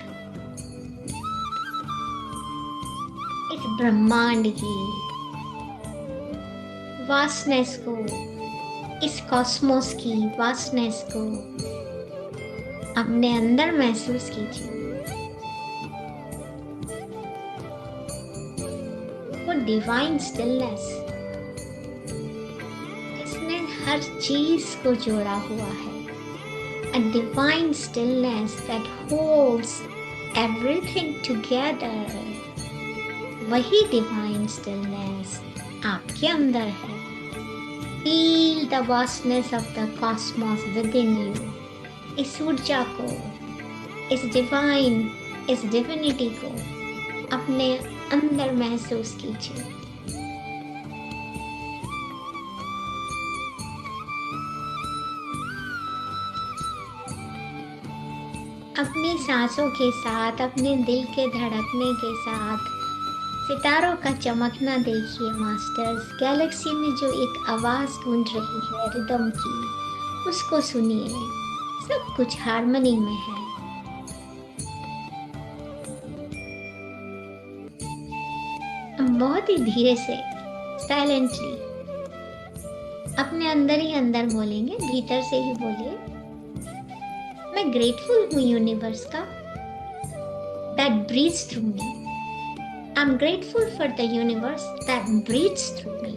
इस ब्रह्मांड की वास्टनेस को, इस कॉस्मोस की वास्टनेस को अपने अंदर महसूस कीजिए। वो डिवाइन स्टिलनेस जिसने हर चीज को जोड़ा हुआ है, a divine stillness that holds everything together। वही डिवाइन स्टिलनेस आपके अंदर है। Feel the vastness of the cosmos within you। इस ऊर्जा को, इस डिवाइन, इस डिविनिटी को अपने अंदर महसूस कीजिए। अपनी सांसों के साथ, अपने दिल के धड़कने के साथ सितारों का चमकना देखिए मास्टर्स। गैलेक्सी में जो एक आवाज गूंज रही है रिदम की, उसको सुनिए। सब कुछ हार्मनी में है। बहुत ही धीरे से, साइलेंटली अपने अंदर ही अंदर बोलेंगे, भीतर से ही बोलिए, मैं ग्रेटफुल हूँ यूनिवर्स का that breathes through me। I'm grateful for the universe that breathes through me।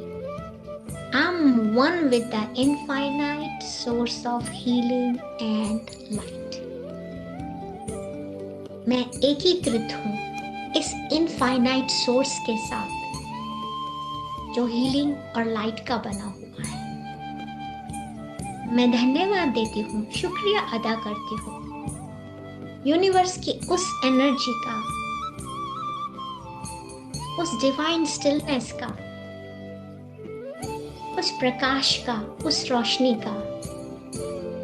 I'm one with the infinite source of healing and light। मैं एकीकृत हूँ इस इनफाइनाइट सोर्स के साथ जो हीलिंग और लाइट का बना हुआ है। मैं धन्यवाद देती हूँ, शुक्रिया अदा करती हूँ यूनिवर्स की उस एनर्जी का, उस डिवाइन स्टिलनेस का, उस प्रकाश का, उस रोशनी का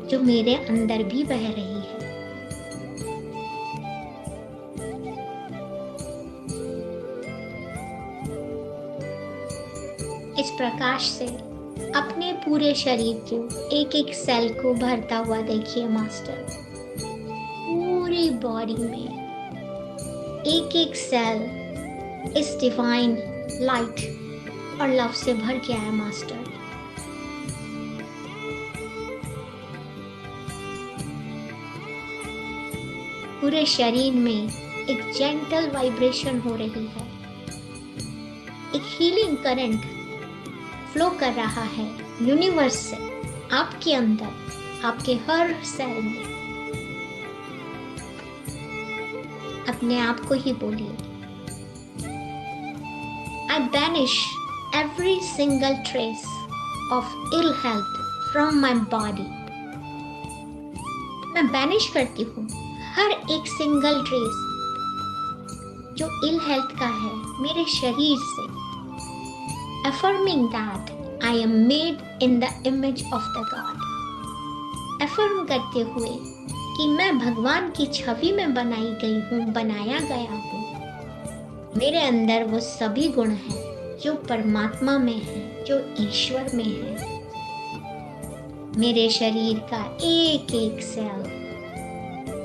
जो मेरे अंदर भी बह रही है। इस प्रकाश से अपने पूरे शरीर को, एक एक सेल को भरता हुआ देखिए मास्टर। पूरी बॉडी में एक एक सेल इस डिवाइन लाइट और लव से भर गया है मास्टर। पूरे शरीर में एक जेंटल वाइब्रेशन हो रही है। एक हीलिंग करंट फ्लो कर रहा है यूनिवर्स से आपके अंदर, आपके हर सेल में। अपने आप को ही बोलिए, I banish every single trace of ill health from my body। मैं बैनिश करती हूँ हर एक सिंगल ट्रेस जो इल हेल्थ का है मेरे शरीर से। affirming that I am made in the image of the God। affirm करते हुए कि मैं भगवान की छवि में बनाई गई हूँ, बनाया गया हूँ। मेरे अंदर वो सभी गुण हैं जो परमात्मा में है, जो ईश्वर में है। मेरे शरीर का एक एक सेल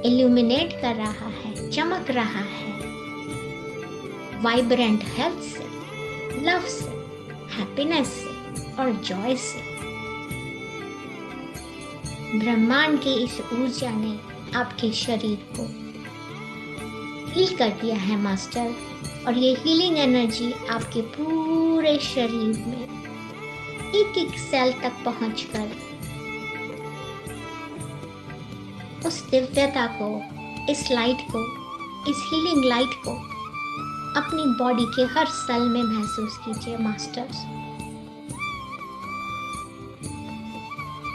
इल्यूमिनेट कर रहा है, चमक रहा है वाइब्रेंट हेल्थ से, लव से, हैप्पीनेस से और जॉय से। ब्रह्मांड की इस ऊर्जा ने आपके शरीर को हील कर दिया है मास्टर, और ये हीलिंग एनर्जी आपके पूरे शरीर में एक एक सेल तक पहुंचकर उस दिव्यता को, इस लाइट को, इस हीलिंग लाइट को अपनी बॉडी के हर सेल में महसूस कीजिए मास्टर्स।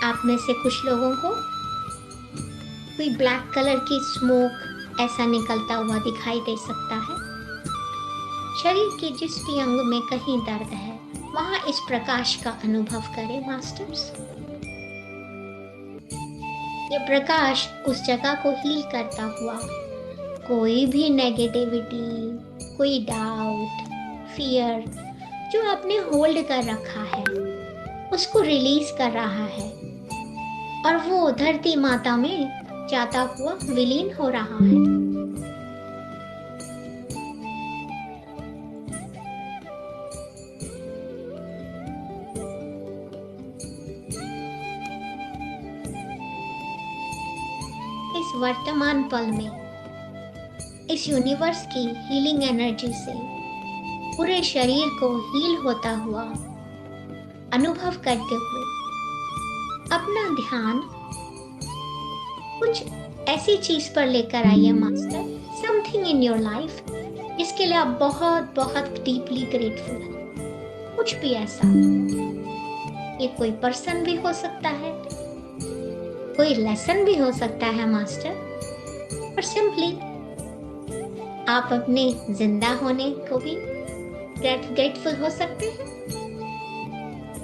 आप में से कुछ लोगों को कोई ब्लैक कलर की स्मोक ऐसा निकलता हुआ दिखाई दे सकता है। शरीर के जिस भी अंग में कहीं दर्द है वहां इस प्रकाश का अनुभव करें मास्टर्स। ये प्रकाश उस जगह को हील करता हुआ कोई भी नेगेटिविटी, कोई डाउट, फियर जो आपने होल्ड कर रखा है उसको रिलीज कर रहा है, और वो धरती माता में जाता हुआ विलीन हो रहा है। इस वर्तमान पल में इस यूनिवर्स की हीलिंग एनर्जी से पूरे शरीर को हील होता हुआ अनुभव करते हुए अपना ध्यान कुछ ऐसी चीज पर लेकर आइए master, something in your life जिसके लिए आप बहुत बहुत डीपली ग्रेटफुल हैं। कुछ भी ऐसा, ये कोई पर्सन भी हो सकता है, कोई लेसन भी हो सकता है मास्टर, और सिंपली आप अपने जिंदा होने को भी ग्रेटफुल हो सकते हैं।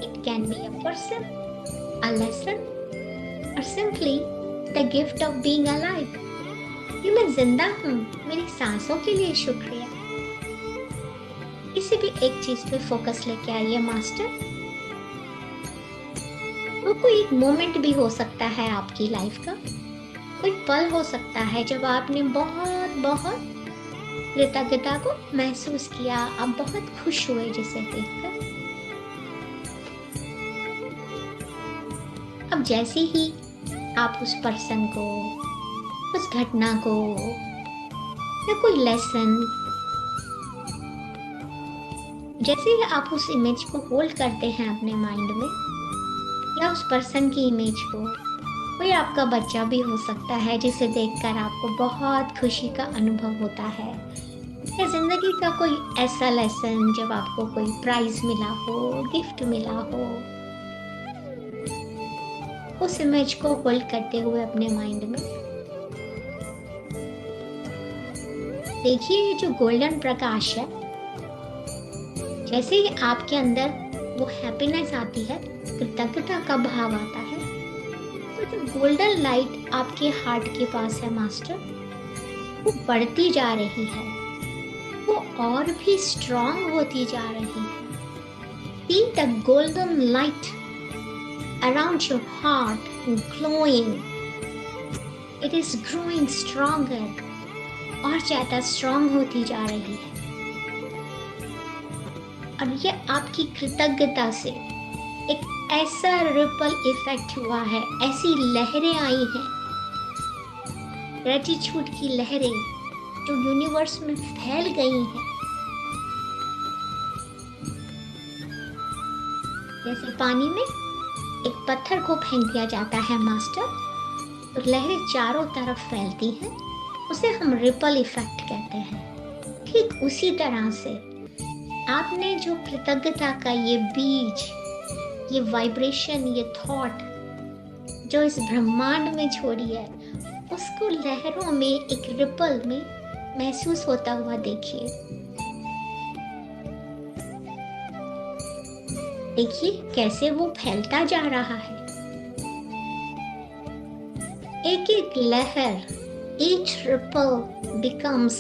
It can be a person, a lesson, और simply the gift of being alive कि मैं जिंदा हूँ, मेरी सांसों के लिए शुक्रिया। किसी भी एक चीज पे फोकस लेके आइए मास्टर। वो कोई एक मोमेंट भी हो सकता है आपकी लाइफ का, कोई पल हो सकता है जब आपने बहुत बहुत कृतज्ञता को महसूस किया, आप बहुत खुश हुए जिसे देखकर। अब जैसे ही आप उस पर्सन को, उस घटना को या कोई लेसन, जैसे ही आप उस इमेज को होल्ड करते हैं अपने माइंड में, या उस पर्सन की इमेज को, कोई आपका बच्चा भी हो सकता है जिसे देखकर आपको बहुत खुशी का अनुभव होता है, या जिंदगी का कोई ऐसा लेसन जब आपको कोई प्राइज मिला हो, गिफ्ट मिला हो, उस इमेज को होल्ड करते हुए अपने माइंड में देखिए ये जो गोल्डन प्रकाश है, जैसे ही आपके अंदर वो हैप्पीनेस आती है, कृतज्ञता का भाव आता है, तो जो गोल्डन लाइट आपके हार्ट के पास है मास्टर, वो बढ़ती जा रही है, वो और भी स्ट्रॉन्ग होती जा रही है। See the golden light around your heart glowing. It is growing stronger, और ज्यादा स्ट्रॉन्ग होती जा रही है, और ये आपकी कृतज्ञता से एक ऐसा रिपल इफेक्ट हुआ है, ऐसी लहरें आई हैं, ग्रेटिट्यूड की लहरें जो यूनिवर्स में फैल गई हैं। जैसे पानी में एक पत्थर को फेंक दिया जाता है मास्टर, तो लहरें चारों तरफ फैलती हैं, उसे हम रिपल इफेक्ट कहते हैं। ठीक उसी तरह से आपने जो कृतज्ञता का ये बीज, ये वाइब्रेशन, ये थॉट जो इस ब्रह्मांड में छोड़ी है, उसको लहरों में एक रिपल में महसूस होता हुआ देखिए। देखिए कैसे वो फैलता जा रहा है। एक एक लहर, each ripple becomes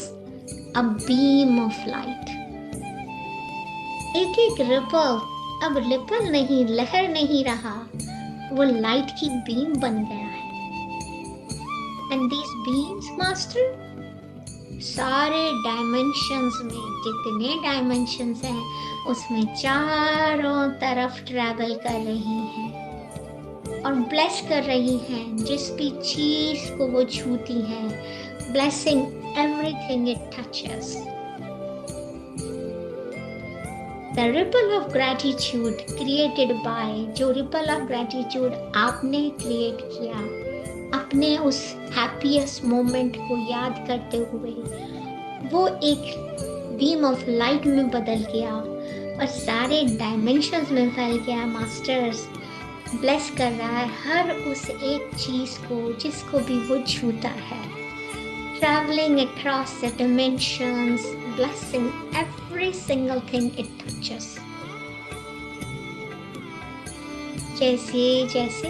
a beam of light. एक एक रिपल अब रिपल नहीं, लहर नहीं रहा, वो लाइट की बीम बन गया है। एंड दीज बीम्स मास्टर सारे डायमेंशंस में, जितने डायमेंशंस हैं उसमें चारों तरफ ट्रैवल कर रही हैं और ब्लेस कर रही हैं जिस भी चीज को वो छूती हैं, blessing everything it touches. The ripple of gratitude created by, जो ripple of gratitude आपने create किया अपने उस happiest moment को याद करते हुए, वो एक beam of light में बदल गया और सारे dimensions में फैल गया। मास्टर्स bless कर रहा है हर उस एक चीज को जिसको भी वो छूता है, traveling across the dimensions, blessing every single thing it touches. जैसे जैसे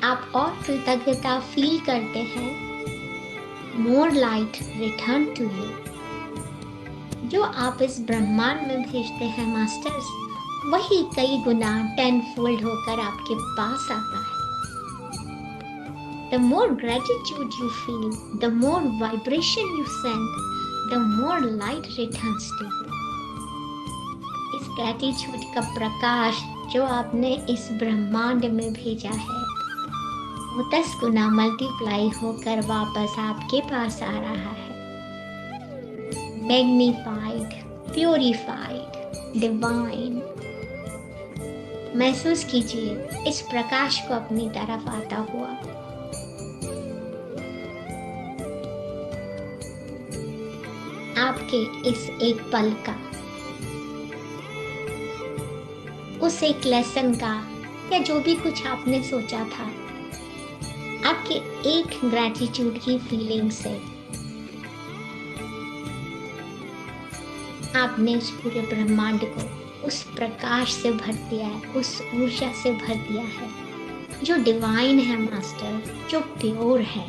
आप और कृतज्ञता फील करते हैं, more light return to you. जो आप इस ब्रह्मांड में भेजते हैं मास्टर्स, वही कई गुना 10-fold होकर आपके पास आता है। The more gratitude you feel, the more vibration you send, the more light returns to you. इस gratitude का प्रकाश जो आपने इस ब्रह्मांड में भेजा है, वो 10 गुना मल्टीप्लाई होकर वापस आपके पास आ रहा है। Magnified, purified, divine. महसूस कीजिए इस प्रकाश को अपनी तरफ आता हुआ। आपके इस एक पल का, उस एक लेसन का, या जो भी कुछ आपने सोचा था, आपके एक ग्रैटिट्यूड की फीलिंग से आपने इस पूरे ब्रह्मांड को उस प्रकाश से भर दिया है, उस ऊर्जा से भर दिया है जो डिवाइन है मास्टर, जो प्योर है।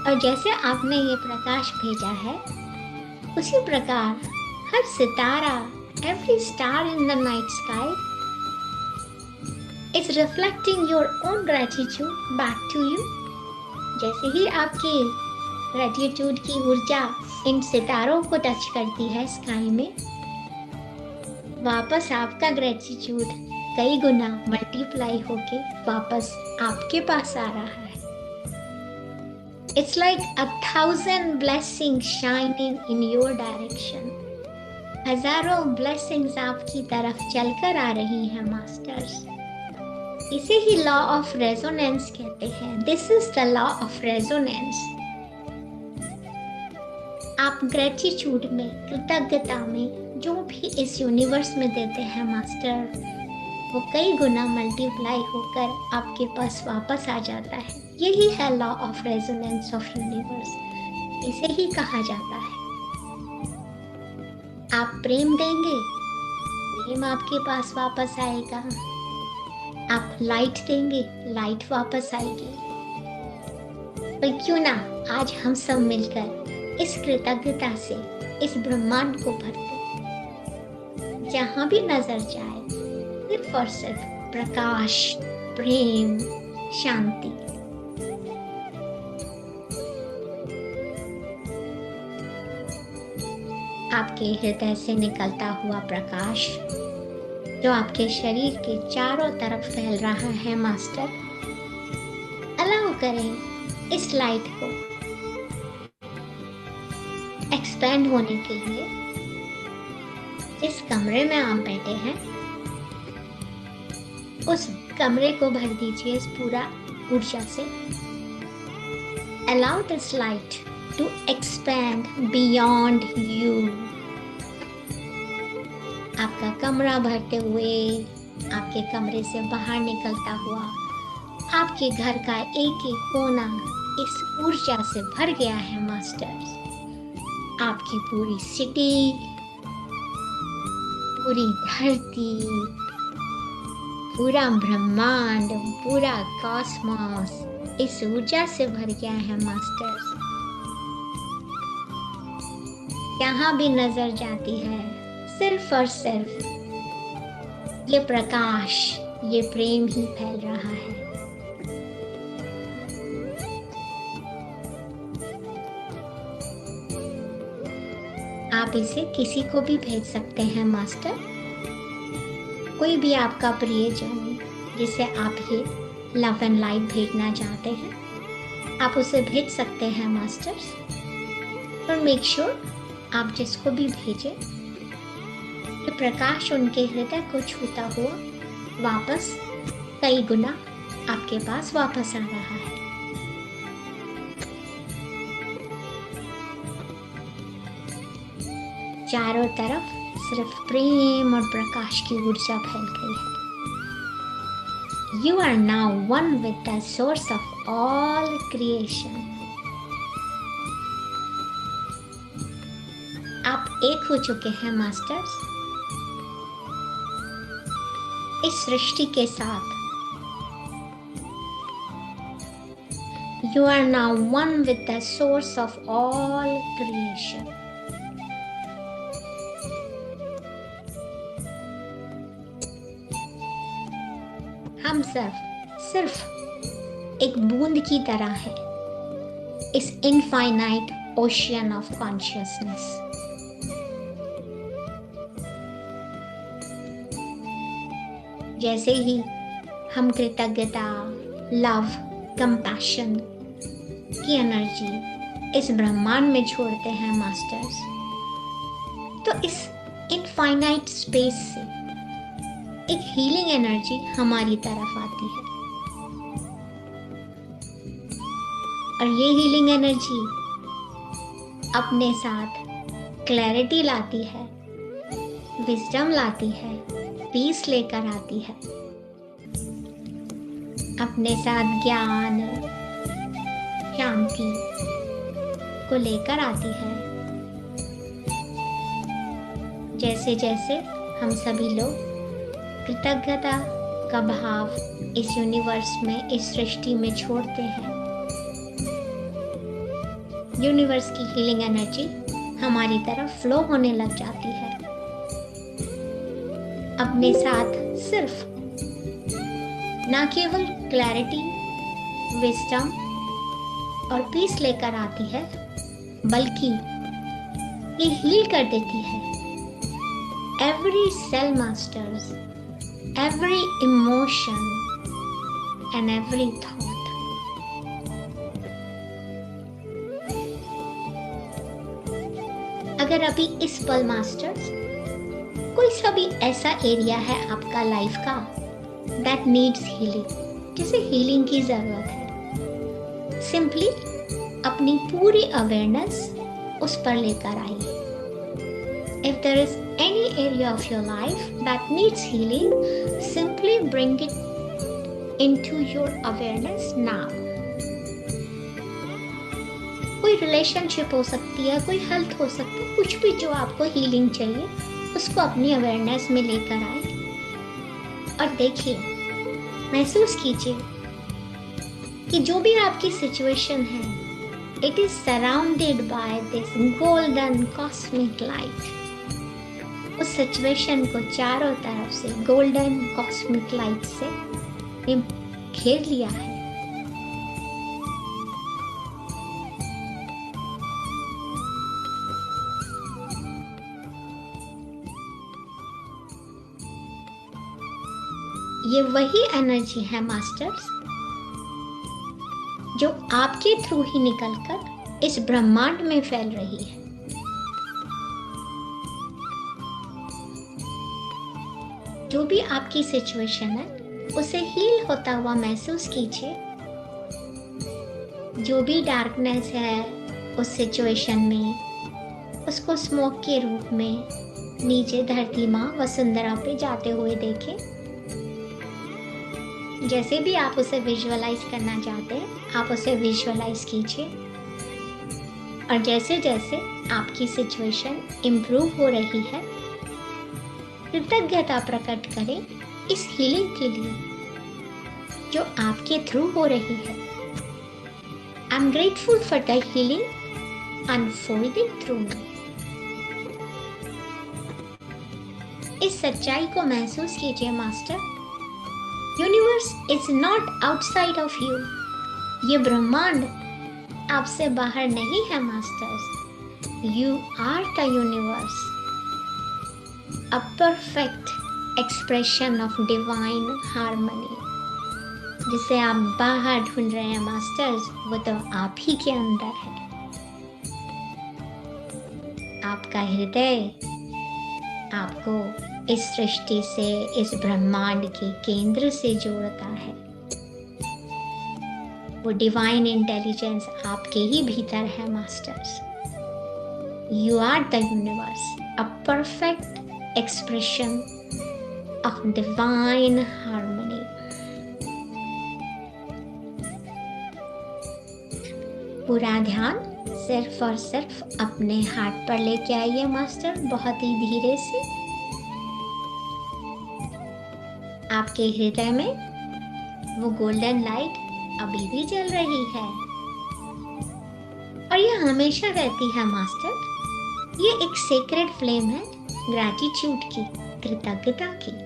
और जैसे आपने ये प्रकाश भेजा है, उसी प्रकार हर सितारा, every star in the night sky is reflecting your own gratitude back to you. जैसे ही आपकी ग्रेटिट्यूड की ऊर्जा इन सितारों को टच करती है स्काई में, वापस आपका ग्रेटिट्यूड कई गुना मल्टीप्लाई होके वापस आपके पास आ रहा है। It's like 1,000 blessings shining in your direction. हजारों blessings आपकी तरफ चलकर आ रही हैं मास्टर्स। इसे ही लॉ ऑफ रेजोनेंस कहते हैं। This is the law of resonance. आप ग्रेटिट्यूड में, कृतज्ञता में जो भी इस यूनिवर्स में देते हैं मास्टर, वो कई गुना मल्टीप्लाई होकर आपके पास वापस आ जाता है। यही है law of resonance of universe. इसे ही कहा जाता है। आप प्रेम देंगे, प्रेम आपके पास वापस आएगा। आप लाइट देंगे, लाइट वापस आएगी। पर क्यों ना आज हम सब मिलकर इस कृतज्ञता से इस ब्रह्मांड को भर दें। जहां भी नजर जाए सिर्फ और सिर्फ प्रकाश, प्रेम, शांति। आपके हृदय से निकलता हुआ प्रकाश जो आपके शरीर के चारों तरफ फैल रहा है मास्टर, अलाउ करें इस लाइट को एक्सपेंड होने के लिए। जिस कमरे में आप बैठे हैं उस कमरे को भर दीजिए इस पूरा ऊर्जा से। Allow this light to expand beyond you. आपका कमरा भरते हुए, आपके कमरे से बाहर निकलता हुआ, आपके घर का एक एक कोना इस ऊर्जा से भर गया है मास्टर्स। आपकी पूरी सिटी, पूरी धरती, पूरा ब्रह्मांड, पूरा कॉस्मोस इस ऊर्जा से भर गया है मास्टर्स। जहाँ भी नजर जाती है सिर्फ और सिर्फ ये प्रकाश, ये प्रेम ही फैल रहा है। आप इसे किसी को भी भेज सकते हैं मास्टर। कोई भी आपका प्रियजन जिसे आप ये लव एंड लाइट भेजना चाहते हैं, आप उसे भेज सकते हैं मास्टर्स। पर मेक श्योर आप जिसको भी भेजें, ये प्रकाश उनके हृदय को छूता हुआ वापस कई गुना आपके पास वापस आ रहा है। चारों तरफ सिर्फ प्रेम और प्रकाश की ऊर्जा फैल गई है। You are now one with the source of all creation. आप एक हो चुके हैं मास्टर्स इस सृष्टि के साथ। You are now one with the source of all creation. हम सिर्फ एक बूंद की तरह है इस इनफाइनाइट ओशियन ऑफ कॉन्शियसनेस। जैसे ही हम कृतज्ञता, लव, कंपैशन की एनर्जी इस ब्रह्मांड में छोड़ते हैं मास्टर्स, तो इस इनफाइनाइट स्पेस से एक हीलिंग एनर्जी हमारी तरफ आती है। और ये हीलिंग एनर्जी अपने साथ क्लैरिटी लाती है, विजडम लाती है, पीस लेकर आती है। अपने साथ ज्ञान, शांति को लेकर आती है। जैसे जैसे हम सभी लोग कृतज्ञता का भाव इस यूनिवर्स में, इस सृष्टि में छोड़ते हैं, यूनिवर्स की हीलिंग एनर्जी हमारी तरफ फ्लो होने लग जाती है। अपने साथ सिर्फ ना केवल क्लैरिटी, विजडम और पीस लेकर आती है, बल्कि ये हील कर देती है every cell masters, every emotion and every thought. अगर अभी इस पल मास्टर्स कोई सा भी ऐसा एरिया है आपका लाइफ का that needs healing, जिसे हीलिंग की जरूरत है, सिंपली अपनी पूरी अवेयरनेस उस पर लेकर आइए। If there is any area of your life that needs healing, simply bring it into your awareness now. कोई रिलेशनशिप हो सकती है, कोई हेल्थ हो सकती है, कुछ भी जो आपको हीलिंग चाहिए उसको अपनी अवेयरनेस में लेकर आए और देखिए, महसूस कीजिए कि जो भी आपकी सिचुएशन है, it is surrounded by this golden cosmic light. उस सिचुएशन को चारों तरफ से गोल्डन कॉस्मिक लाइट से घेर लिया है। ये वही एनर्जी है मास्टर्स जो आपके थ्रू ही निकलकर इस ब्रह्मांड में फैल रही है। जो भी आपकी सिचुएशन है उसे हील होता हुआ महसूस कीजिए। जो भी डार्कनेस है उस सिचुएशन में, उसको स्मोक के रूप में नीचे धरती माँ वसुंधरा पे जाते हुए देखें। जैसे भी आप उसे विजुअलाइज करना चाहते हैं, आप उसे विजुअलाइज कीजिए। और जैसे जैसे आपकी सिचुएशन इम्प्रूव हो रही है, कृतज्ञता प्रकट करें इस हीलिंग के लिए जो आपके थ्रू हो रही है। I am grateful for the healing unfolding through me. इस सच्चाई को महसूस कीजिए master. Universe is not outside of you. ये ब्रह्मांड आपसे बाहर नहीं है masters. You are the universe, a perfect expression of divine harmony. जिसे आप बाहर ढूंढ रहे हैं मास्टर्स, वो तो आप ही के अंदर है। आपका हृदय आपको इस सृष्टि से, इस ब्रह्मांड के केंद्र से जोड़ता है। वो डिवाइन इंटेलिजेंस आपके ही भीतर है masters. You are the universe, a perfect expression of divine harmony. पूरा ध्यान सिर्फ और सिर्फ अपने हार्ट पर लेके आइए मास्टर, बहुत ही धीरे से। आपके हृदय में वो गोल्डन लाइट अभी भी जल रही है और ये हमेशा रहती है मास्टर। ये एक सेक्रेड फ्लेम है ग्रैटिट्यूड की, कृतज्ञता की।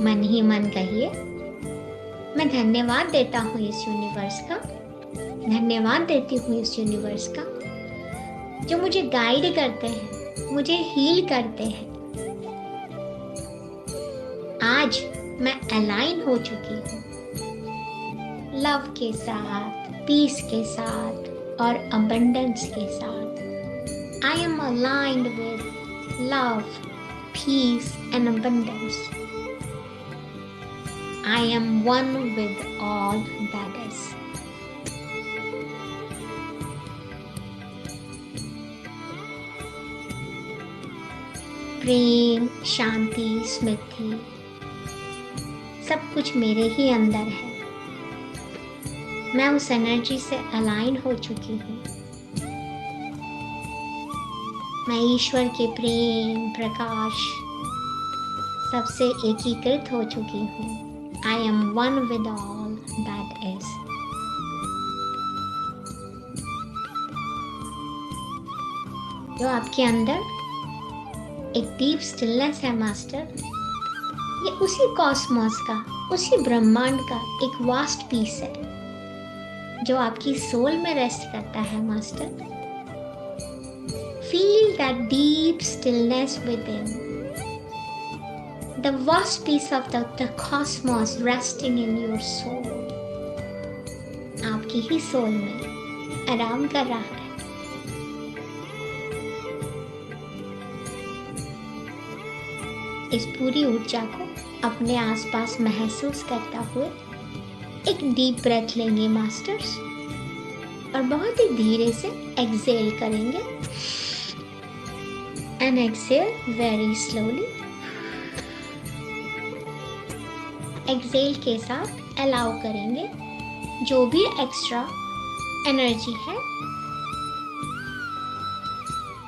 मन ही मन कहिए, मैं धन्यवाद देता हूँ इस यूनिवर्स का, धन्यवाद देती हूँ इस यूनिवर्स का जो मुझे गाइड करते हैं, मुझे हील करते हैं। आज मैं अलाइन हो चुकी हूँ लव के साथ, पीस के साथ और अबंडेंस के साथ। I am aligned with love, peace and abundance. I am one with all that is. प्रेम, शांति, स्मृति सब कुछ मेरे ही अंदर है। मैं उस एनर्जी से अलाइन हो चुकी हूँ। मैं ईश्वर के प्रेम, प्रकाश सबसे एकीकृत हो चुकी हूँ। I am one with all that is. जो आपके अंदर एक डीप स्टिलनेस है मास्टर, ये उसी कॉस्मोस का, उसी ब्रह्मांड का एक वास्ट पीस है जो आपकी सोल में रेस्ट करता है master. Feel that deep stillness with in, the vast piece of the cosmos resting in your soul. आपकी ही सोल में आराम कर रहा है। इस पूरी ऊर्जा को अपने आसपास महसूस करता हुए एक डीप ब्रेथ लेंगे मास्टर्स और बहुत ही धीरे से एक्सेल करेंगे। And exhale very slowly. Exhale के साथ अलाउ करेंगे जो भी एक्स्ट्रा एनर्जी है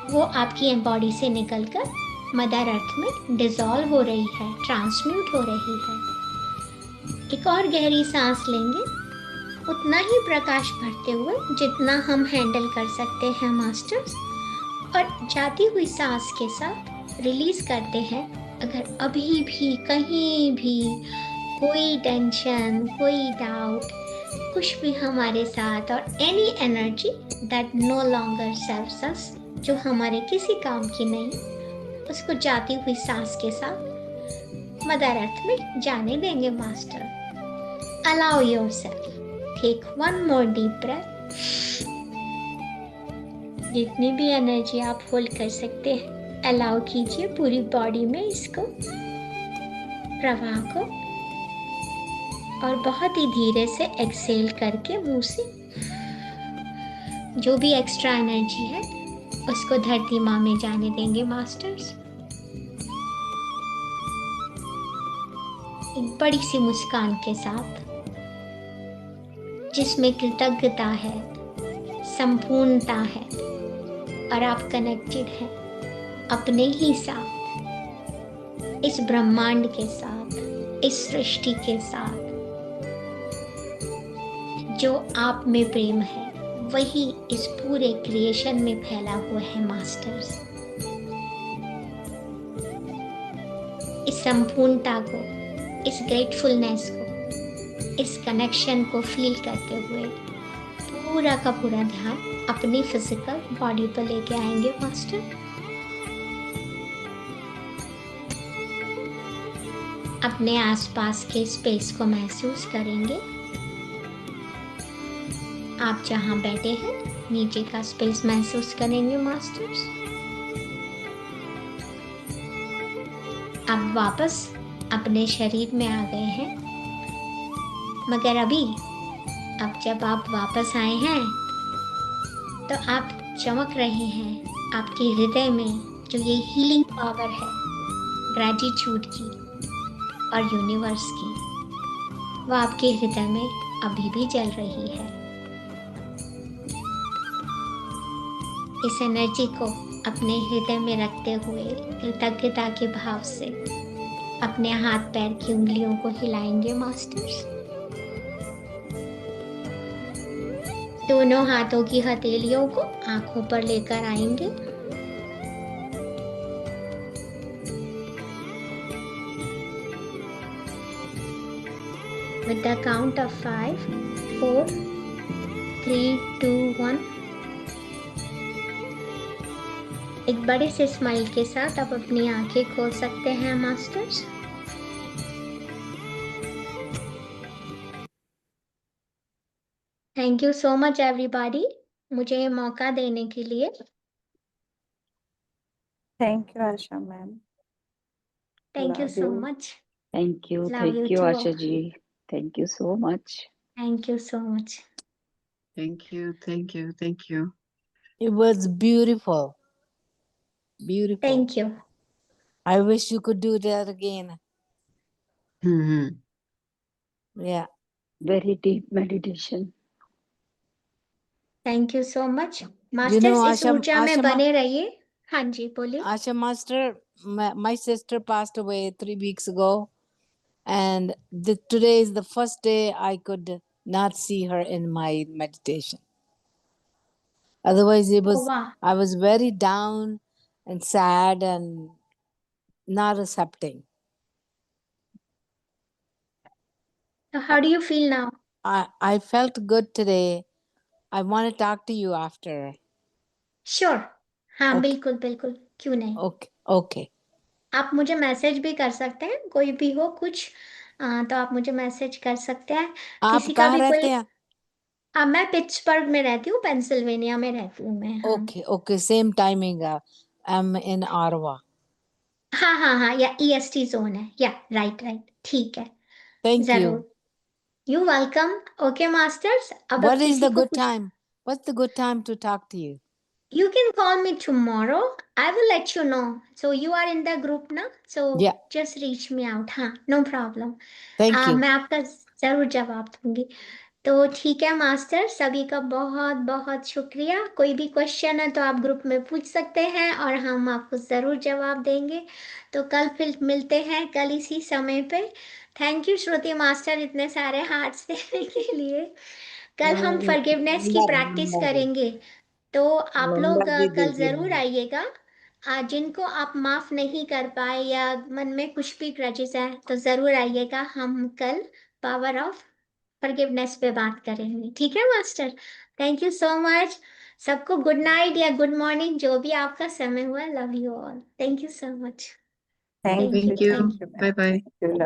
वो आपकी बॉडी से निकलकर मदर अर्थ में डिसॉल्व हो रही है, ट्रांसम्यूट हो रही है। एक और गहरी सांस लेंगे, उतना ही प्रकाश भरते हुए जितना हम हैंडल कर सकते हैं मास्टर्स, और जाती हुई सांस के साथ रिलीज करते हैं अगर अभी भी कहीं भी कोई टेंशन, कोई डाउट, कुछ भी हमारे साथ, और any energy that no longer serves us, जो हमारे किसी काम की नहीं, उसको जाती हुई सांस के साथ मदर अर्थ में जाने देंगे master. Allow yourself, take one more deep breath. जितनी भी एनर्जी आप होल्ड कर सकते हैं अलाउ कीजिए पूरी बॉडी में इसको, प्रवाह को, और बहुत ही धीरे से एक्सेल करके मुंह से जो भी एक्स्ट्रा एनर्जी है उसको धरती माँ में जाने देंगे मास्टर्स। एक बड़ी सी मुस्कान के साथ जिसमें कृतज्ञता है, संपूर्णता है और आप कनेक्टेड हैं अपने ही साथ, इस ब्रह्मांड के साथ, इस सृष्टि के साथ। जो आप में प्रेम है वही इस पूरे क्रिएशन में फैला हुआ है मास्टर्स। इस संपूर्णता को, इस ग्रेटफुलनेस को, इस कनेक्शन को फील करते हुए पूरा का पूरा ध्यान अपनी फिजिकल बॉडी पर लेके आएंगे मास्टर। अपने आसपास के स्पेस को महसूस करेंगे। आप जहां बैठे हैं नीचे का स्पेस महसूस करेंगे मास्टर्स। अब वापस अपने शरीर में आ गए हैं, मगर अब जब आप वापस आए हैं तो आप चमक रहे हैं। आपके हृदय में जो ये हीलिंग पावर है ग्रेटिट्यूड की और यूनिवर्स की, वो आपके हृदय में अभी भी जल रही है। इस एनर्जी को अपने हृदय में रखते हुए कृतज्ञता के भाव से अपने हाथ पैर की उंगलियों को हिलाएंगे मास्टर्स। दोनों हाथों की हथेलियों को आंखों पर लेकर आएंगे। With the count of 5, 4, 3, 2, 1 एक बड़े से स्माइल के साथ आप अपनी आंखें खोल सकते हैं masters. Thank you so much everybody मुझे ये मौका देने के लिए। Thank you, Asha ma'am. Thank you Love so you. Much. Thank you, Love you too. Asha ji. Thank you so much. Thank you so much. Thank you, thank you, thank you. It was beautiful. Beautiful. Thank you. I wish you could do that again. Hmm. Yeah. Very deep meditation. Thank you so much You masters. know, इस ऊर्जा में Asha, बने रहिए। हाँ जी बोलिए। Asha Master, my sister passed away 3 weeks ago, and today is the first day I could not see her in my meditation. Otherwise, वाह। I was very down and sad and not accepting. So how do you feel now? I felt good today. I want to talk to you after. Sure. हाँ Okay. बिल्कुल बिल्कुल, क्यों नहीं। Okay. Okay. आप मुझे message भी कर सकते हैं, कोई भी हो कुछ तो आप मुझे मैसेज कर सकते हैं। आप किसी का कहाँ भी रहते कोई। हैं? मैं पिट्सबर्ग में रहती हूँ, पेंसिल्वेनिया में रहती हूँ मैं। हाँ Okay. Okay. Same timing. I'm in Ottawa. हाँ या EST जोन है या राइट ठीक है। Thank you. जरूर। You welcome. Okay masters. अब What is किसी the को good कुछ। time? What's the good time to talk to you? You can call me tomorrow. I will let you know. So you are in the group now. So Yeah. just reach me out. हाँ, no problem. Thank you. मैं आपका जरूर जवाब दूंगी। तो ठीक है master, सभी का बहुत बहुत शुक्रिया। कोई भी क्वेश्चन है तो आप ग्रुप में पूछ सकते हैं और हम आपको ज़रूर जवाब देंगे। तो कल फिर मिलते हैं, कल इसी समय पे। थैंक यू श्रुति मास्टर इतने सारे हार्ट्स देने के लिए। कल हम फॉरगिवनेस की प्रैक्टिस करेंगे, तो आप लोग नंबर भी कल दीजिए ज़रूर मुझे। आइएगा। जिनको आप माफ़ नहीं कर पाए या मन में कुछ भी ग्रजेस है तो ज़रूर आइएगा। हम कल पावर ऑफ फॉरगिवनेस पे बात करेंगे, ठीक है master. Thank you so much. सबको गुड नाइट या गुड मॉर्निंग, जो भी आपका समय हुआ। Love you all. Thank you so much. Thank Thank you. you. Thank you. Thank you, ma'am. Bye bye. Thank you. Love